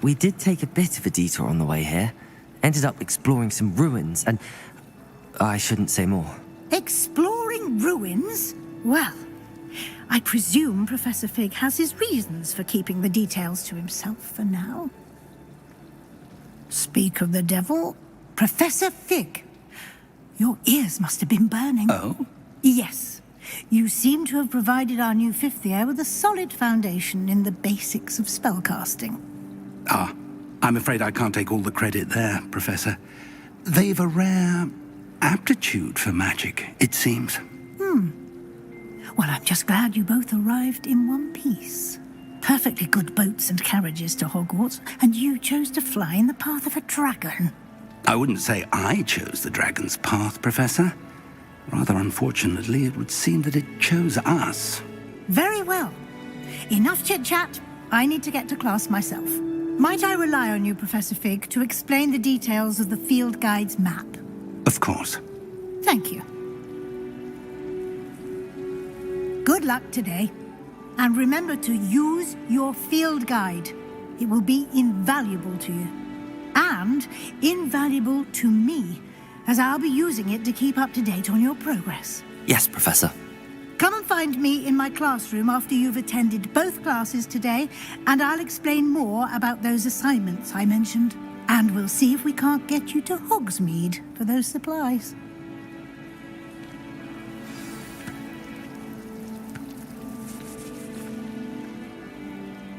We did take a bit of a detour on the way here. Ended up exploring some ruins and... I shouldn't say more. Exploring ruins? Well, I presume Professor Fig has his reasons for keeping the details to himself for now. Speak of the devil, Professor Fig. Your ears must have been burning. Oh? Yes. You seem to have provided our new fifth year with a solid foundation in the basics of spellcasting. Ah, I'm afraid I can't take all the credit there, Professor. They've a rare aptitude for magic, it seems. Well, I'm just glad you both arrived in one piece. Perfectly good boats and carriages to Hogwarts, and you chose to fly in the path of a dragon. I wouldn't say I chose the dragon's path, Professor. Rather unfortunately, it would seem that it chose us. Very well. Enough chit-chat. I need to get to class myself. Might I rely on you, Professor Fig, to explain the details of the field guide's map? Of course. Thank you. Good luck today. And remember to use your field guide. It will be invaluable to you. And invaluable to me, as I'll be using it to keep up to date on your progress. Yes, Professor. Come and find me in my classroom after you've attended both classes today, and I'll explain more about those assignments I mentioned. And we'll see if we can't get you to Hogsmeade for those supplies.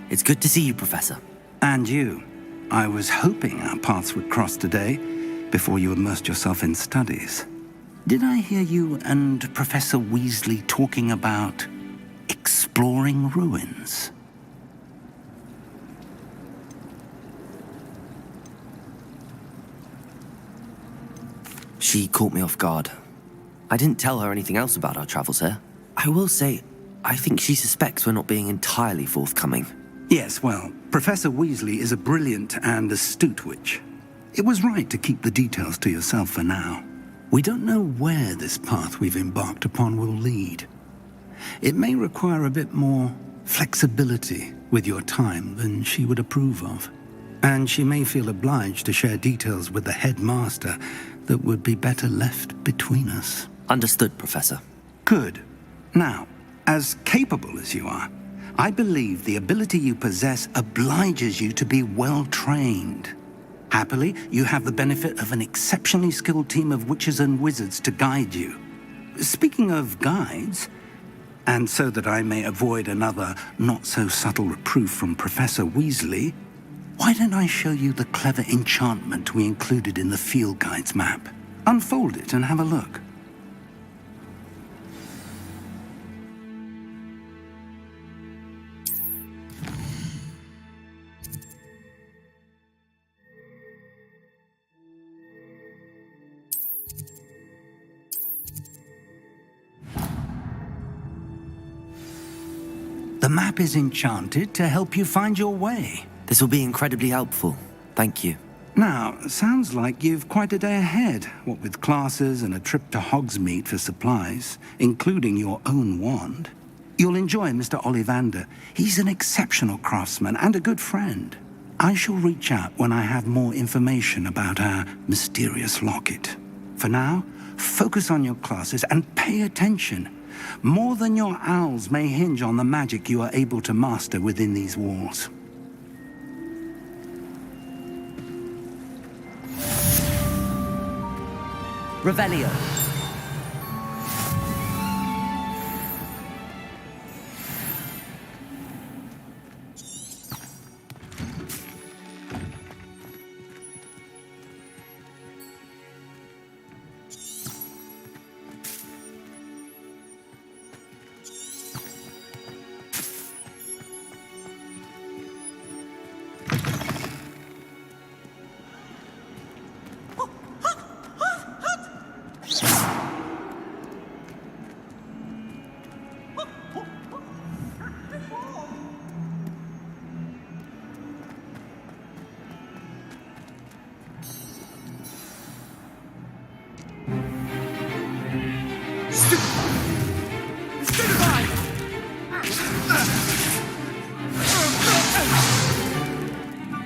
It's good to see you, Professor. And you. I was hoping our paths would cross today, before you immersed yourself in studies. Did I hear you and Professor Weasley talking about exploring ruins? She caught me off guard. I didn't tell her anything else about our travels here. I will say, I think she suspects we're not being entirely forthcoming. Yes, well, Professor Weasley is a brilliant and astute witch. It was right to keep the details to yourself for now. We don't know where this path we've embarked upon will lead. It may require a bit more flexibility with your time than she would approve of. And she may feel obliged to share details with the headmaster that would be better left between us. Understood, Professor. Good. Now, as capable as you are, I believe the ability you possess obliges you to be well-trained. Happily, you have the benefit of an exceptionally skilled team of witches and wizards to guide you. Speaking of guides, and so that I may avoid another not-so-subtle reproof from Professor Weasley, why don't I show you the clever enchantment we included in the field guide's map? Unfold it and have a look. The map is enchanted to help you find your way. This will be incredibly helpful. Thank you. Now, sounds like you've quite a day ahead, what with classes and a trip to Hogsmeade for supplies, including your own wand. You'll enjoy Mr. Ollivander. He's an exceptional craftsman and a good friend. I shall reach out when I have more information about our mysterious locket. For now, focus on your classes and pay attention. More than your owls may hinge on the magic you are able to master within these walls. Revelio.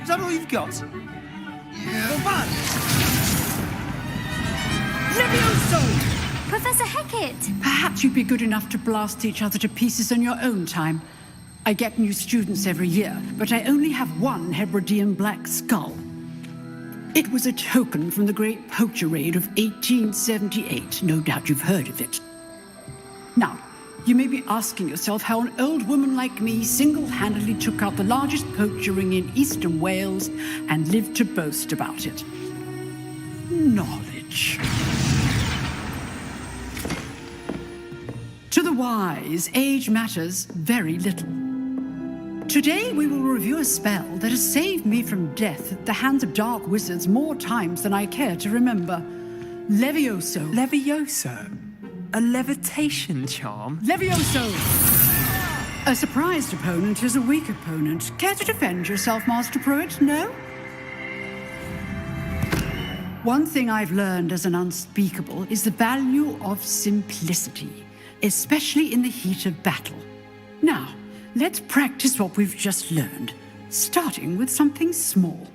Is that all you've got? Yeah. Well, man! Levioso! Professor Hecat! Perhaps you'd be good enough to blast each other to pieces on your own time. I get new students every year, but I only have one Hebridean black skull. It was a token from the Great Poacher Raid of 1878. No doubt you've heard of it. Now, you may be asking yourself how an old woman like me single-handedly took out the largest poacher ring in eastern Wales and lived to boast about it. Knowledge. To the wise, age matters very little. Today we will review a spell that has saved me from death at the hands of dark wizards more times than I care to remember. Levioso. Levioso? A levitation charm? Levioso! A surprised opponent is a weak opponent. Care to defend yourself, Master Pruitt? No? One thing I've learned as an unspeakable is the value of simplicity, especially in the heat of battle. Now, let's practice what we've just learned, starting with something small.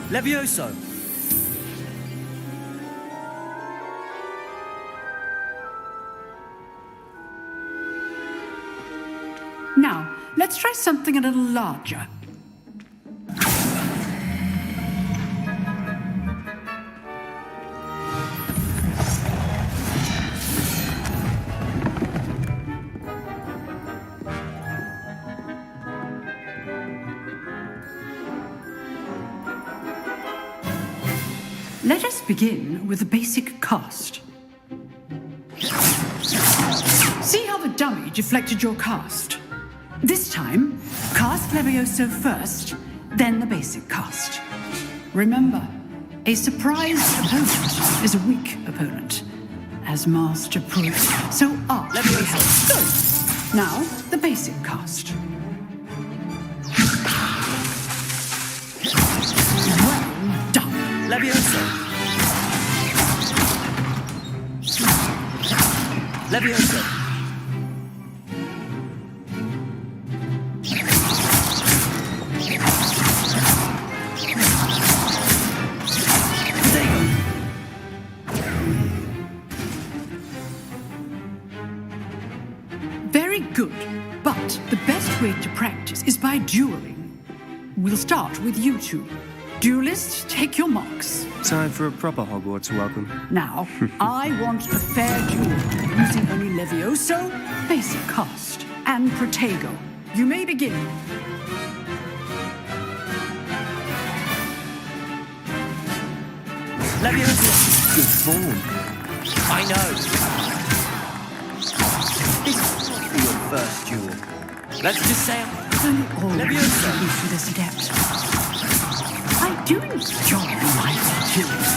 Levioso! Now, let's try something a little larger. Let us begin with the basic cast. See how the dummy deflected your cast? This time, cast Levioso first, then the basic cast. Remember, a surprised opponent is a weak opponent. As Master Pruitt, so art. Levioso. Good. Now, the basic cast. Well done. Levioso! Levioso! Very good. But the best way to practice is by dueling. We'll start with you two. Duelists, take your marks. Time for a proper Hogwarts welcome. Now, I want a fair duel using only Levioso, basic cast, and Protego. You may begin. Levioso! Good form. I know. This is not for your first duel. Let's just say I'm always Levioso! ready for this adept. I do enjoy my duels.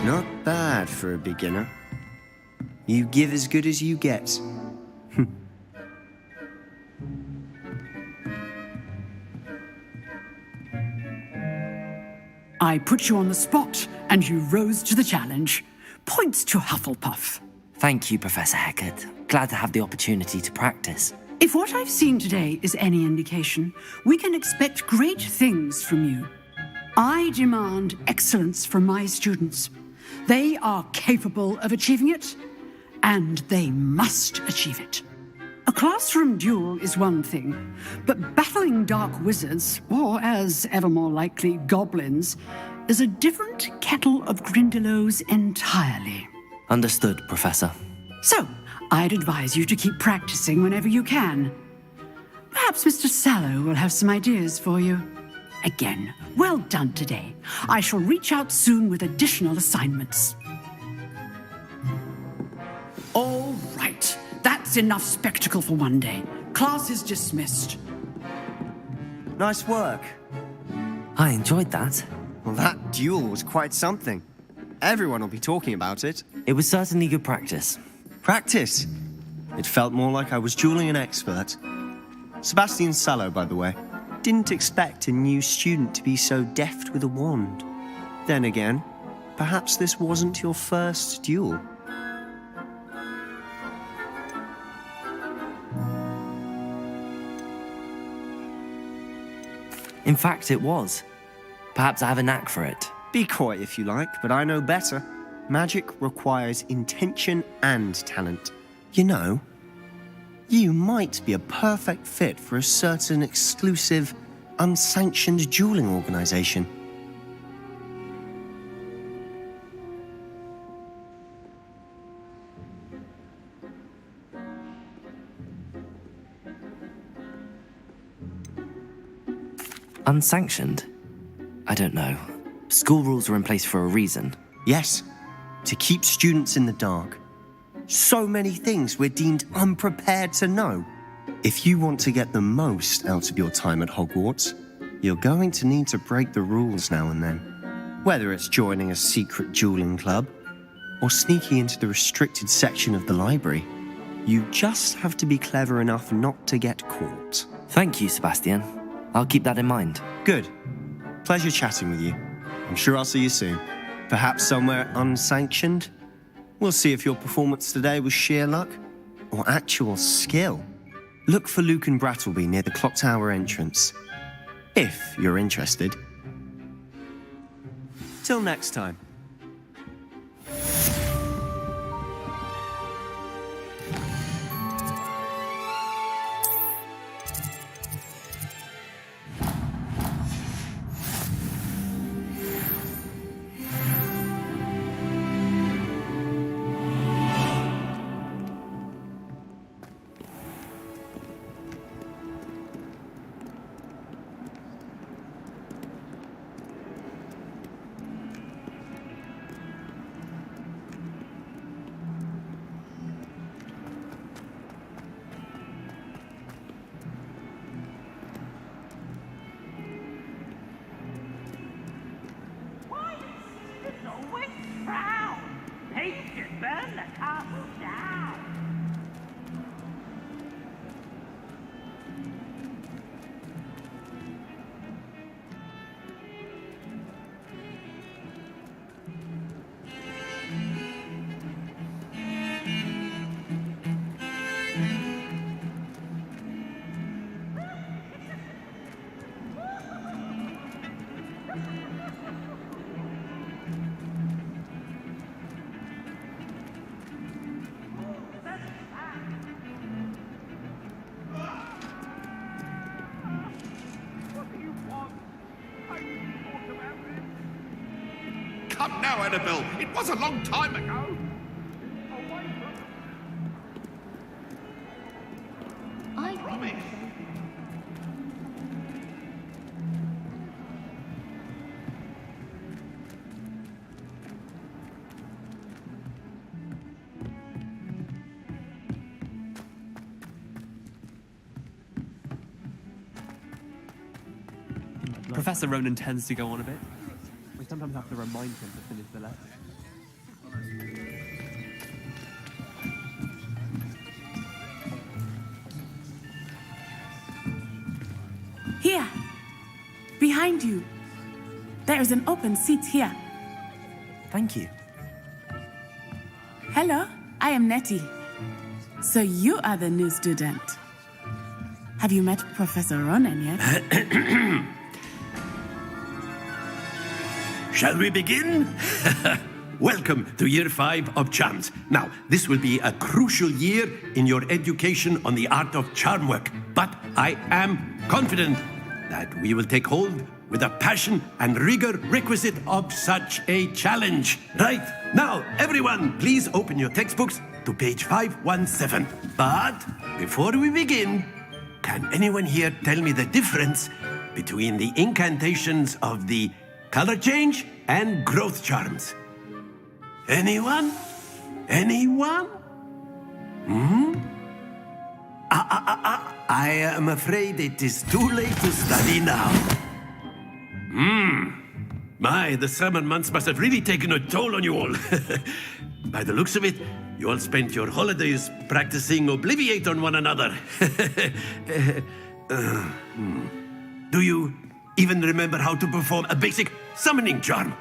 Not bad for a beginner. You give as good as you get. I put you on the spot, and you rose to the challenge. Points to Hufflepuff. Thank you, Professor Hecat. Glad to have the opportunity to practice. If what I've seen today is any indication, we can expect great things from you. I demand excellence from my students. They are capable of achieving it, and they must achieve it. A classroom duel is one thing, but battling dark wizards, or as ever more likely, goblins, is a different kettle of Grindylows entirely. Understood, Professor. So, I'd advise you to keep practicing whenever you can. Perhaps Mr. Sallow will have some ideas for you. Again, well done today. I shall reach out soon with additional assignments. All right. That's enough spectacle for one day. Class is dismissed. Nice work. I enjoyed that. Well, that duel was quite something. Everyone will be talking about it. It was certainly good practice. Practice? It felt more like I was dueling an expert. Sebastian Sallow, by the way. Didn't expect a new student to be so deft with a wand. Then again, perhaps this wasn't your first duel. In fact, it was. Perhaps I have a knack for it. Be coy if you like, but I know better. Magic requires intention and talent. You know, you might be a perfect fit for a certain exclusive, unsanctioned dueling organization. Unsanctioned? I don't know. School rules are in place for a reason. Yes, to keep students in the dark. So many things we're deemed unprepared to know. If you want to get the most out of your time at Hogwarts, you're going to need to break the rules now and then. Whether it's joining a secret dueling club or sneaking into the restricted section of the library, you just have to be clever enough not to get caught. Thank you, Sebastian. I'll keep that in mind. Good. Pleasure chatting with you. I'm sure I'll see you soon. Perhaps somewhere unsanctioned? We'll see if your performance today was sheer luck or actual skill. Look for Luke and Brattleby near the clock tower entrance, if you're interested. Till next time. come now, Annabelle. It was a long time ago. I promise. Professor Ronan tends to go on a bit. We sometimes have to remind him to finish the letter. Here, behind you. There is an open seat here. Thank you. Hello, I am Nettie. So you are the new student. Have you met Professor Ronan yet? Shall we begin? Welcome to Year 5 of Charms. Now, this will be a crucial year in your education on the art of charm work, but I am confident that we will take hold with the passion and rigor requisite of such a challenge. Right, now, everyone, please open your textbooks to page 517. But before we begin, can anyone here tell me the difference between the incantations of the color change and growth charms? Anyone? Anyone? I am afraid it is too late to study now. My, the summer months must have really taken a toll on you all. By the looks of it, you all spent your holidays practicing Obliviate on one another. Do you even remember how to perform a basic summoning charm?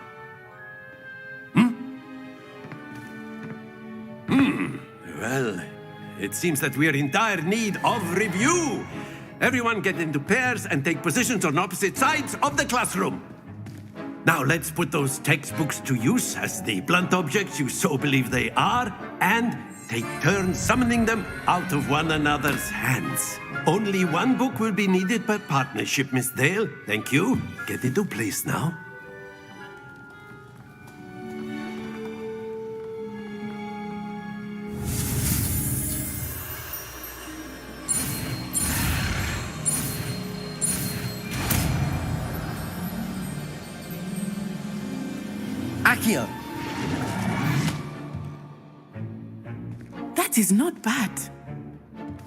Well, it seems that we are in dire need of review. Everyone get into pairs and take positions on opposite sides of the classroom. Now let's put those textbooks to use as the blunt objects you so believe they are, and take turns summoning them out of one another's hands. Only one book will be needed per partnership, Miss Dale. Thank you. Get into place now. Accio! That is not bad.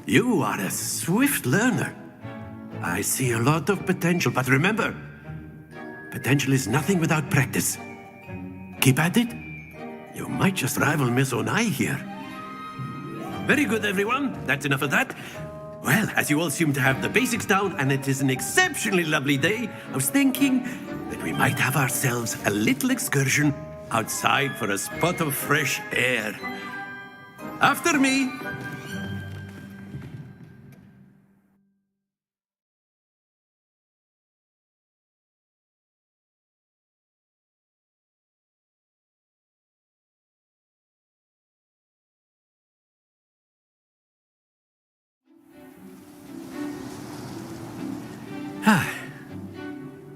You are a swift learner. I see a lot of potential, but remember, potential is nothing without practice. Keep at it. You might just rival Miss Onai here. Very good, everyone. That's enough of that. Well, as you all seem to have the basics down, and it is an exceptionally lovely day, I was thinking that we might have ourselves a little excursion outside for a spot of fresh air. After me.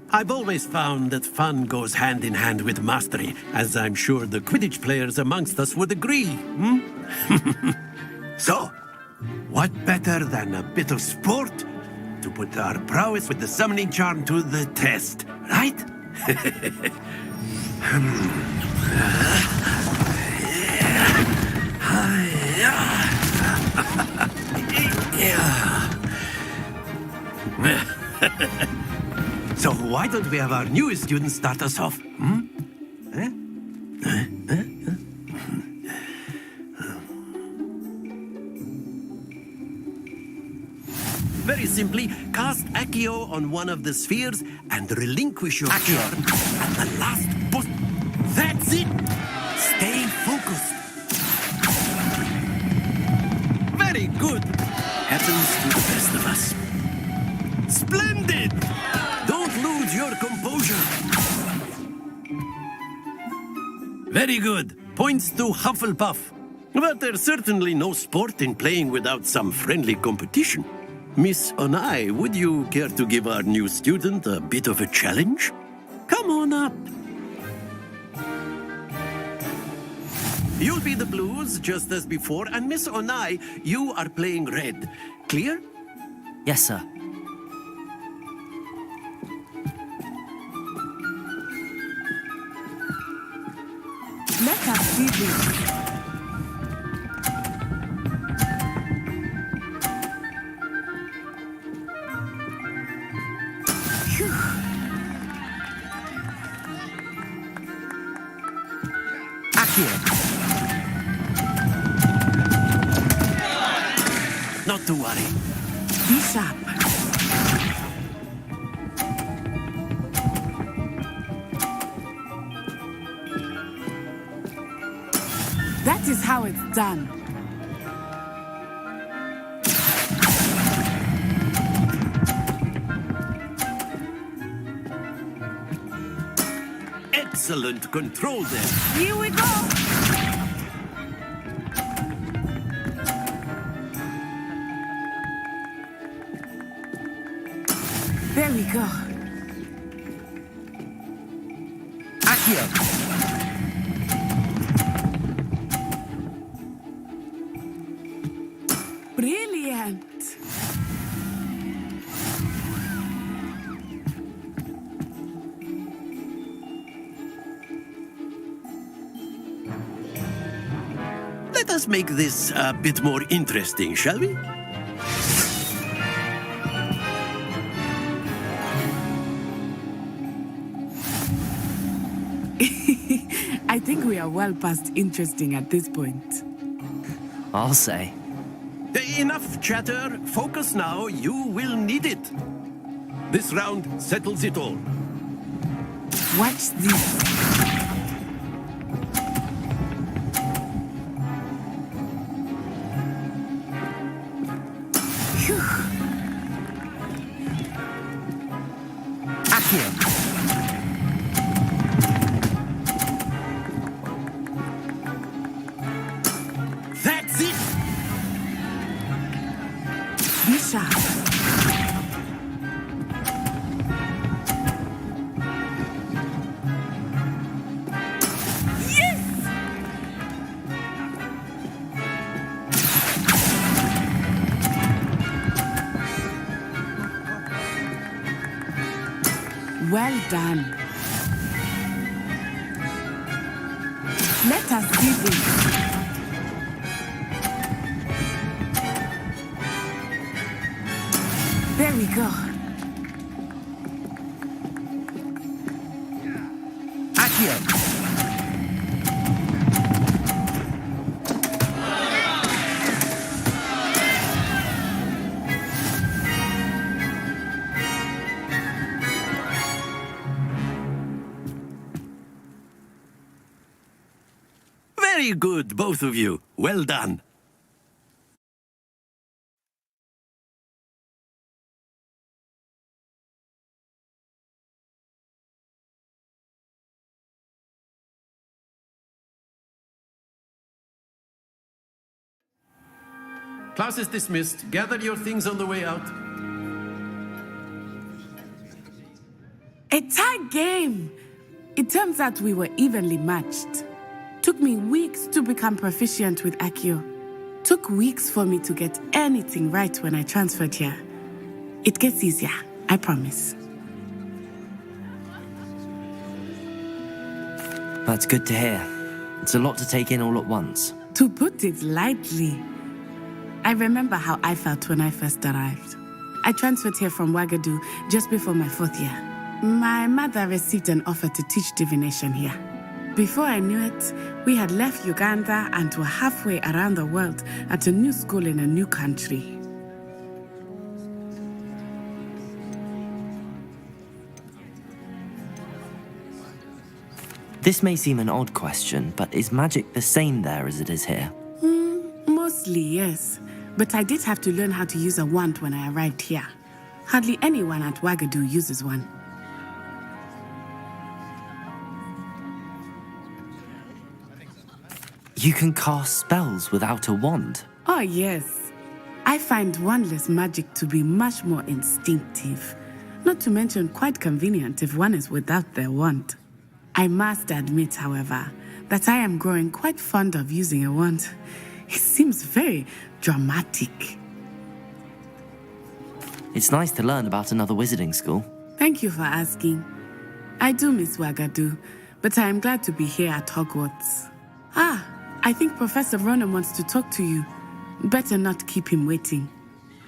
I've always found that fun goes hand in hand with mastery, as I'm sure the Quidditch players amongst us would agree. So, what better than a bit of sport to put our prowess with the summoning charm to the test, right? So why don't we have our newest student start us off? Very simply, cast Accio on one of the spheres and relinquish your charm at the last boost. That's it! Stay focused. Very good. Happens to the best of us. Splendid! Don't lose your composure. Very good. Points to Hufflepuff. But there's certainly no sport in playing without some friendly competition. Miss Onai, would you care to give our new student a bit of a challenge? Come on up. You'll be the blues, just as before, and Miss Onai, you are playing red. Clear? Yes, sir. Let us see this. Not to worry. Be sharp. That is how it's done. Excellent control there. Here we go. There we go. Accio! Brilliant. Let us make this a bit more interesting, shall we? I think we are well past interesting at this point. I'll say. Enough chatter. Focus now. You will need it. This round settles it all. Watch this. Accio! That's it! Be sharp. Yes! Well done. Let us see this. There we go. Accio! Very good, both of you. Well done. Class is dismissed. Gather your things on the way out. A tie game! It turns out we were evenly matched. Took me weeks to become proficient with Accio. Took weeks for me to get anything right when I transferred here. It gets easier, I promise. That's good to hear. It's a lot to take in all at once. To put it lightly, I remember how I felt when I first arrived. I transferred here from Ouagadougou just before my 4th year. My mother received an offer to teach divination here. Before I knew it, we had left Uganda and were halfway around the world at a new school in a new country. This may seem an odd question, but is magic the same there as it is here? Mostly, yes. But I did have to learn how to use a wand when I arrived here. Hardly anyone at Ouagadougou uses one. You can cast spells without a wand? Oh, yes. I find wandless magic to be much more instinctive. Not to mention quite convenient if one is without their wand. I must admit, however, that I am growing quite fond of using a wand. It seems very dramatic. It's nice to learn about another wizarding school. Thank you for asking. I do miss Wagadu, but I am glad to be here at Hogwarts. I think Professor Ronan wants to talk to you. Better not keep him waiting.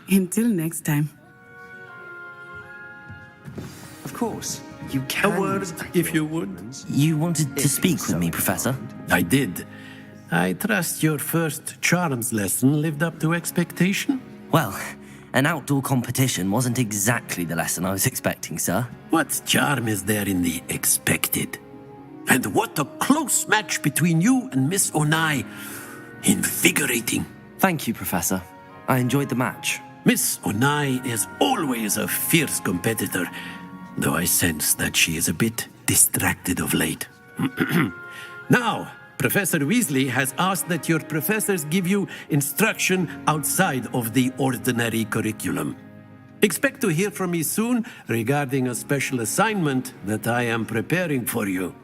Until next time. Of course. You can. A word, if you would. You wanted to speak with me, Professor? I did. I trust your first charms lesson lived up to expectation? Well, an outdoor competition wasn't exactly the lesson I was expecting, sir. What charm is there in the expected? And what a close match between you and Miss Onai. Invigorating. Thank you, Professor. I enjoyed the match. Miss Onai is always a fierce competitor, though I sense that she is a bit distracted of late. Now, Professor Weasley has asked that your professors give you instruction outside of the ordinary curriculum. Expect to hear from me soon regarding a special assignment that I am preparing for you.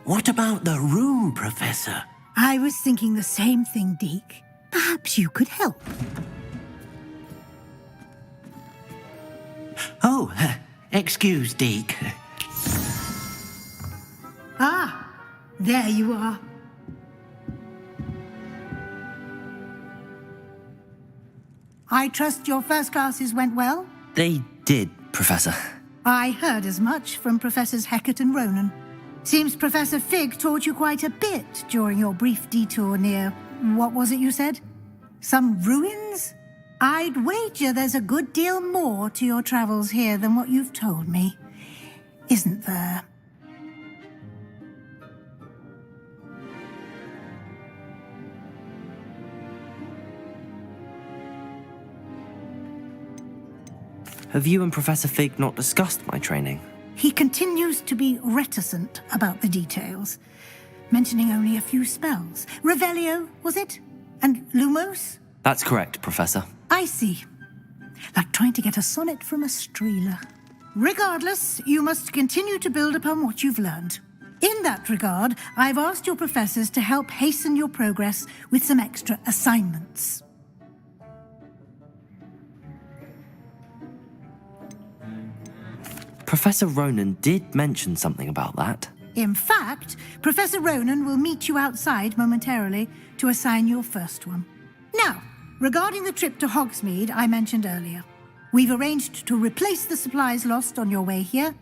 What about the room, Professor? I was thinking the same thing, Deke. Perhaps you could help. Oh, excuse, Deke. Ah, there you are. I trust your first classes went well? They did, Professor. I heard as much from Professors Hecat and Ronan. Seems Professor Fig taught you quite a bit during your brief detour near, what was it you said? Some ruins? I'd wager there's a good deal more to your travels here than what you've told me. Isn't there? Have you and Professor Fig not discussed my training? He continues to be reticent about the details, mentioning only a few spells. Revelio, was it? And Lumos? That's correct, Professor. I see. Like trying to get a sonnet from a streeler. Regardless, you must continue to build upon what you've learned. In that regard, I've asked your professors to help hasten your progress with some extra assignments. Professor Ronan did mention something about that. In fact, Professor Ronan will meet you outside momentarily to assign your first one. Now, regarding the trip to Hogsmeade I mentioned earlier, we've arranged to replace the supplies lost on your way here,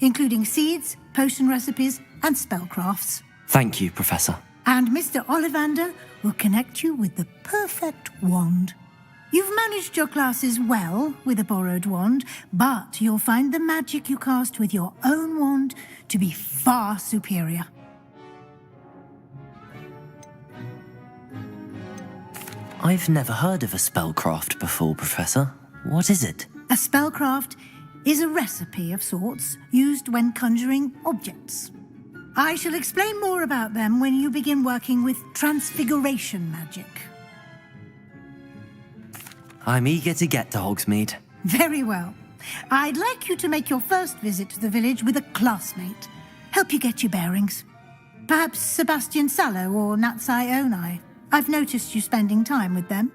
including seeds, potion recipes, and spellcrafts. Thank you, Professor. And Mr. Ollivander will connect you with the perfect wand. You've managed your classes well with a borrowed wand, but you'll find the magic you cast with your own wand to be far superior. I've never heard of a spellcraft before, Professor. What is it? A spellcraft is a recipe of sorts used when conjuring objects. I shall explain more about them when you begin working with transfiguration magic. I'm eager to get to Hogsmeade. Very well. I'd like you to make your first visit to the village with a classmate. Help you get your bearings. Perhaps Sebastian Sallow or Natsai Onai. I've noticed you spending time with them.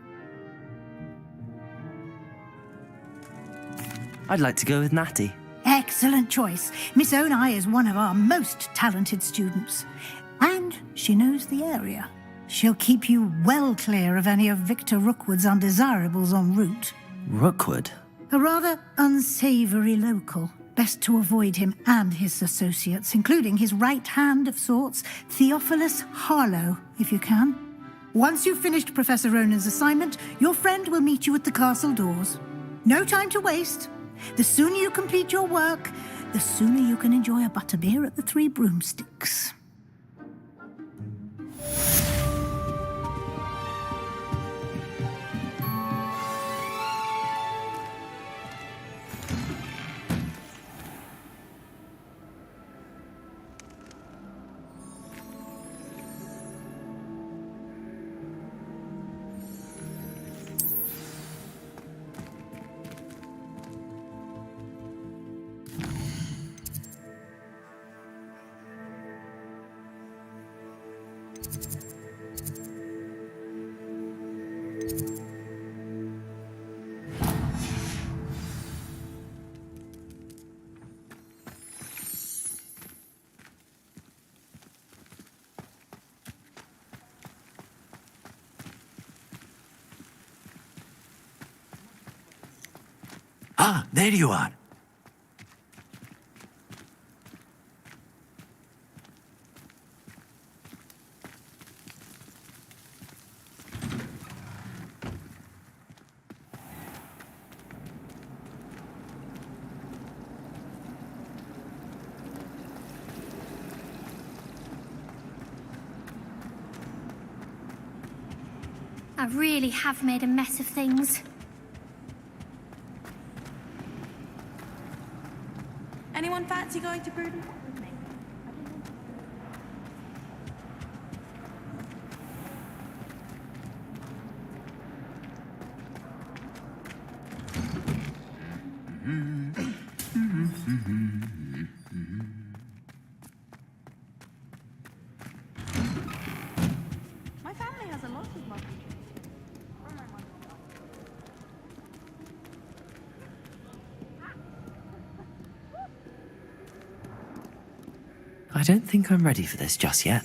I'd like to go with Natty. Excellent choice. Miss Onai is one of our most talented students. And she knows the area. She'll keep you well clear of any of Victor Rookwood's undesirables en route. Rookwood? A rather unsavoury local. Best to avoid him and his associates, including his right hand of sorts, Theophilus Harlow, if you can. Once you've finished Professor Ronan's assignment, your friend will meet you at the castle doors. No time to waste. The sooner you complete your work, the sooner you can enjoy a butterbeer at the Three Broomsticks. Ah, there you are. I really have made a mess of things. Anyone fancy going to Bruden with me? My family has a lot of luggage. I don't think I'm ready for this just yet.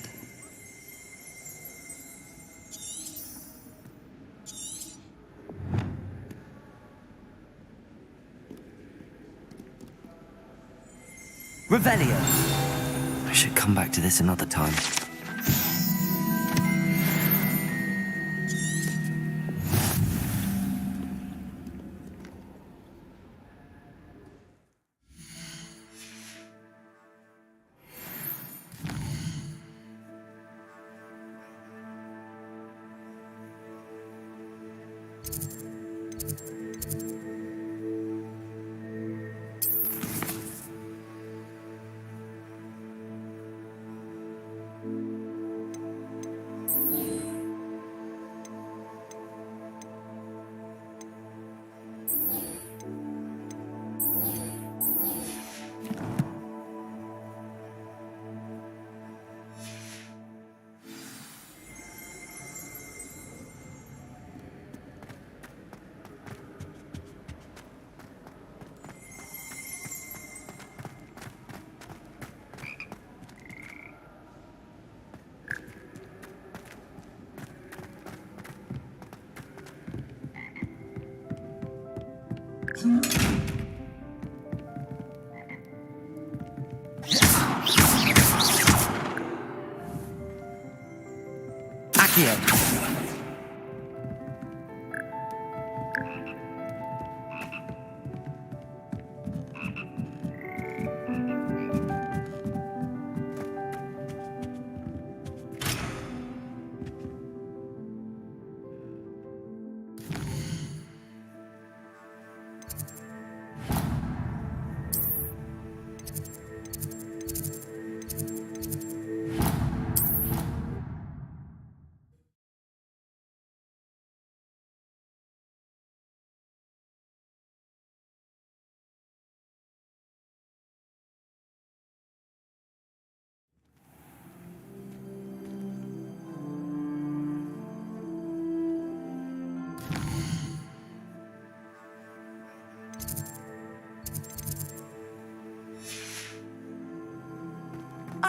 Revelio! I should come back to this another time. Accio.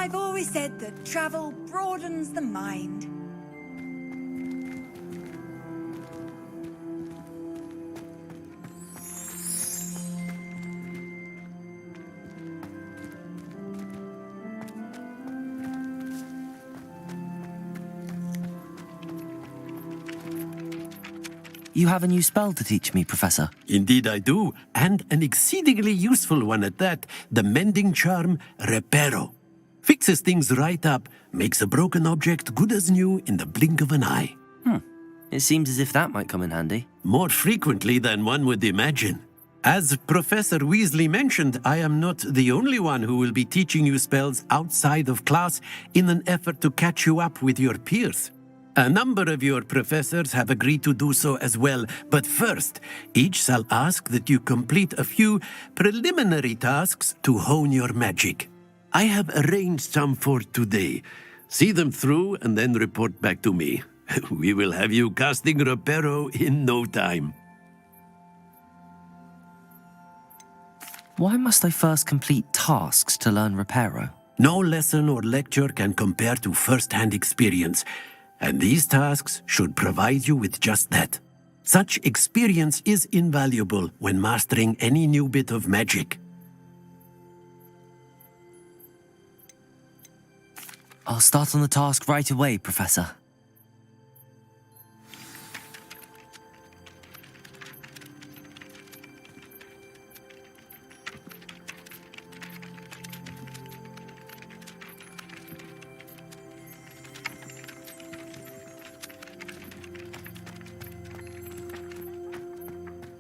I've always said that travel broadens the mind. You have a new spell to teach me, Professor. Indeed I do, and an exceedingly useful one at that. The mending charm, Reparo. Fixes things right up, makes a broken object good as new in the blink of an eye. It seems as if that might come in handy. More frequently than one would imagine. As Professor Weasley mentioned, I am not the only one who will be teaching you spells outside of class in an effort to catch you up with your peers. A number of your professors have agreed to do so as well, but first, each shall ask that you complete a few preliminary tasks to hone your magic. I have arranged some for today. See them through and then report back to me. We will have you casting Reparo in no time. Why must I first complete tasks to learn Reparo? No lesson or lecture can compare to first-hand experience. And these tasks should provide you with just that. Such experience is invaluable when mastering any new bit of magic. I'll start on the task right away, Professor.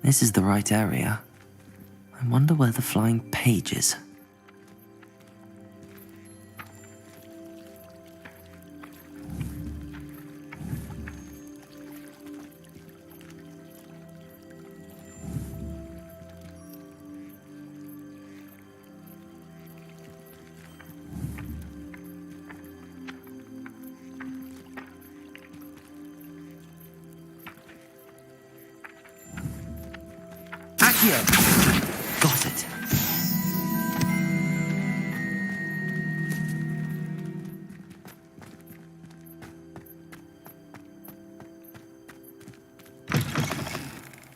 This is the right area. I wonder where the flying page is. Got it.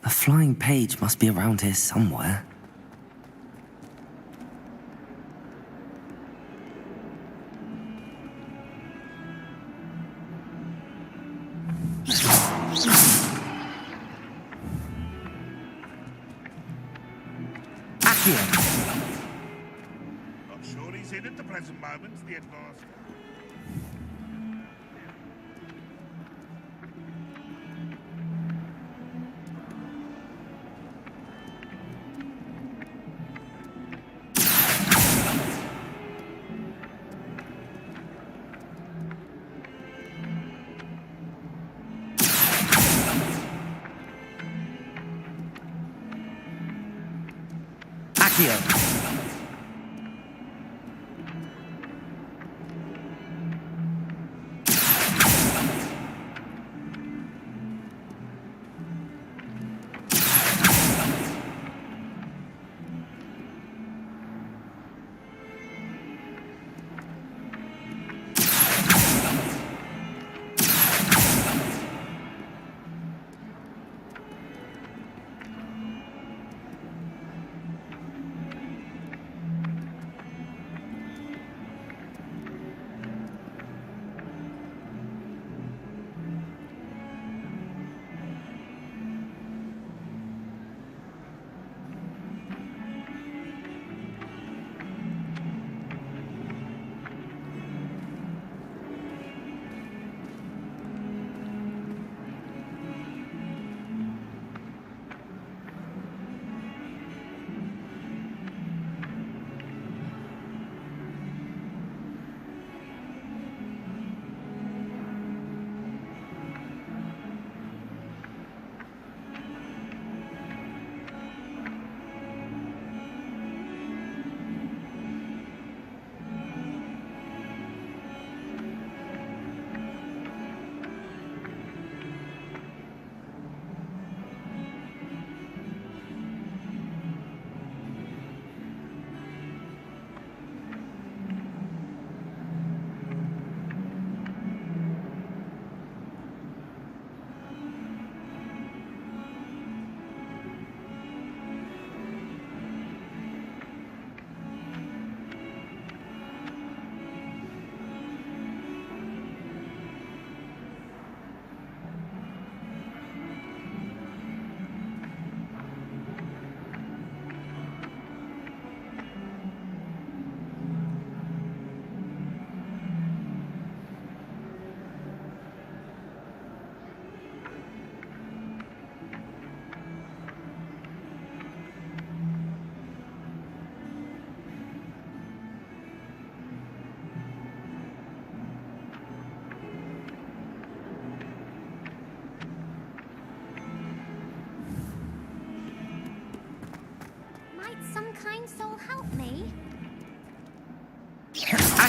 The flying page must be around here somewhere. Not sure he's in at the present moment, the headmaster. Accio.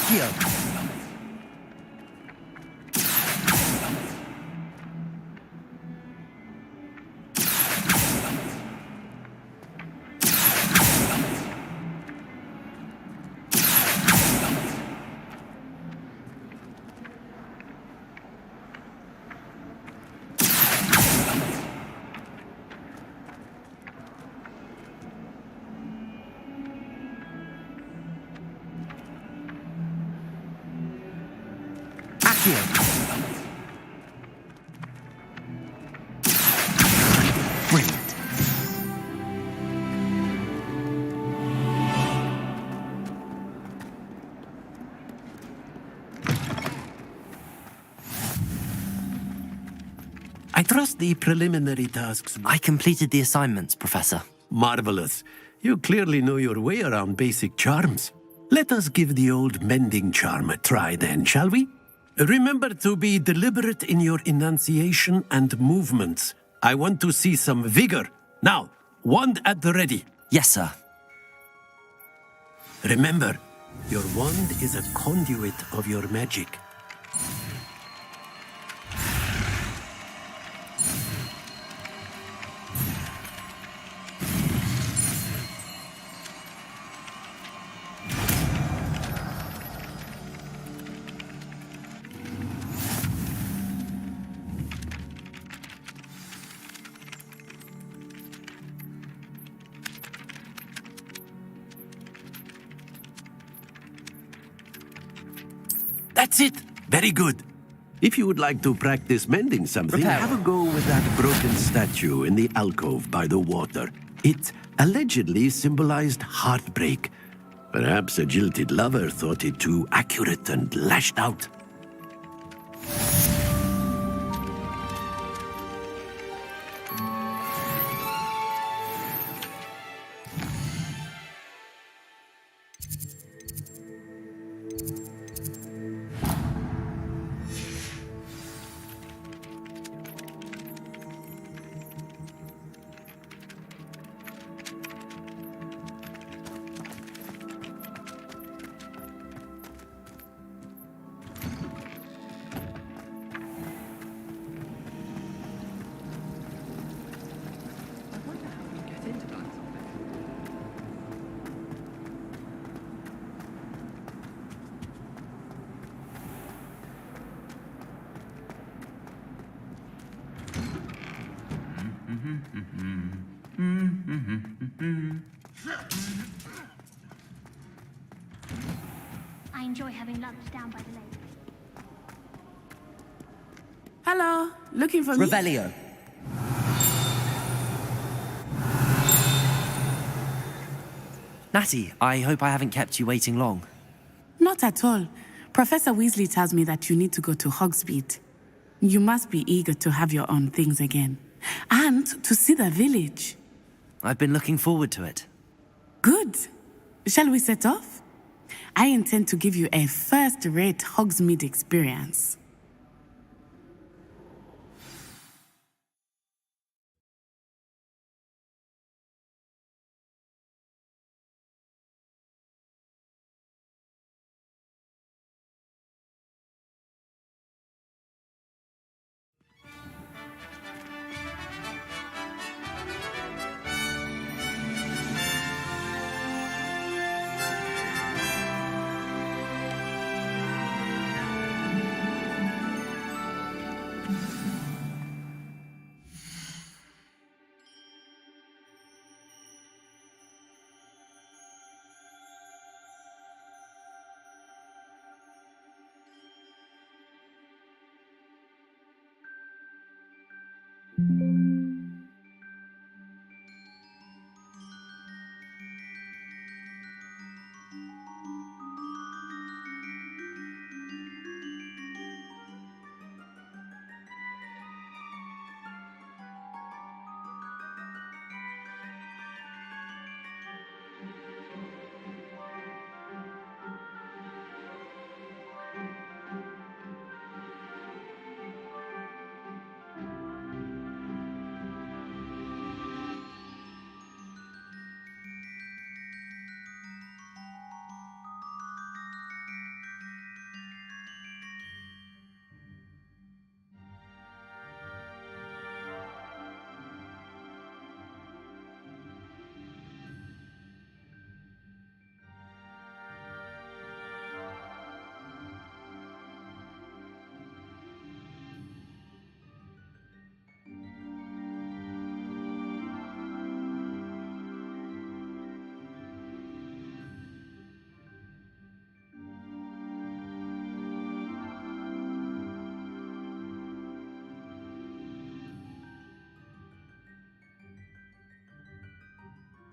Accio! Brilliant. I trust the preliminary tasks. I completed the assignments, Professor. Marvelous. You clearly know your way around basic charms. Let us give the old mending charm a try then, shall we? Remember to be deliberate in your enunciation and movements. I want to see some vigor. Now, wand at the ready. Yes, sir. Remember, your wand is a conduit of your magic. That's it. Very good. If you would like to practice mending something, have a go with that broken statue in the alcove by the water. It allegedly symbolized heartbreak. Perhaps a jilted lover thought it too accurate and lashed out. I enjoy having lunch down by the lake. Hello, looking for me? Revelio. Natty, I hope I haven't kept you waiting long. Not at all. Professor Weasley tells me that you need to go to Hogsmeade. You must be eager to have your own things again. And to see the village. I've been looking forward to it. Good. Shall we set off? I intend to give you a first-rate Hogsmeade experience.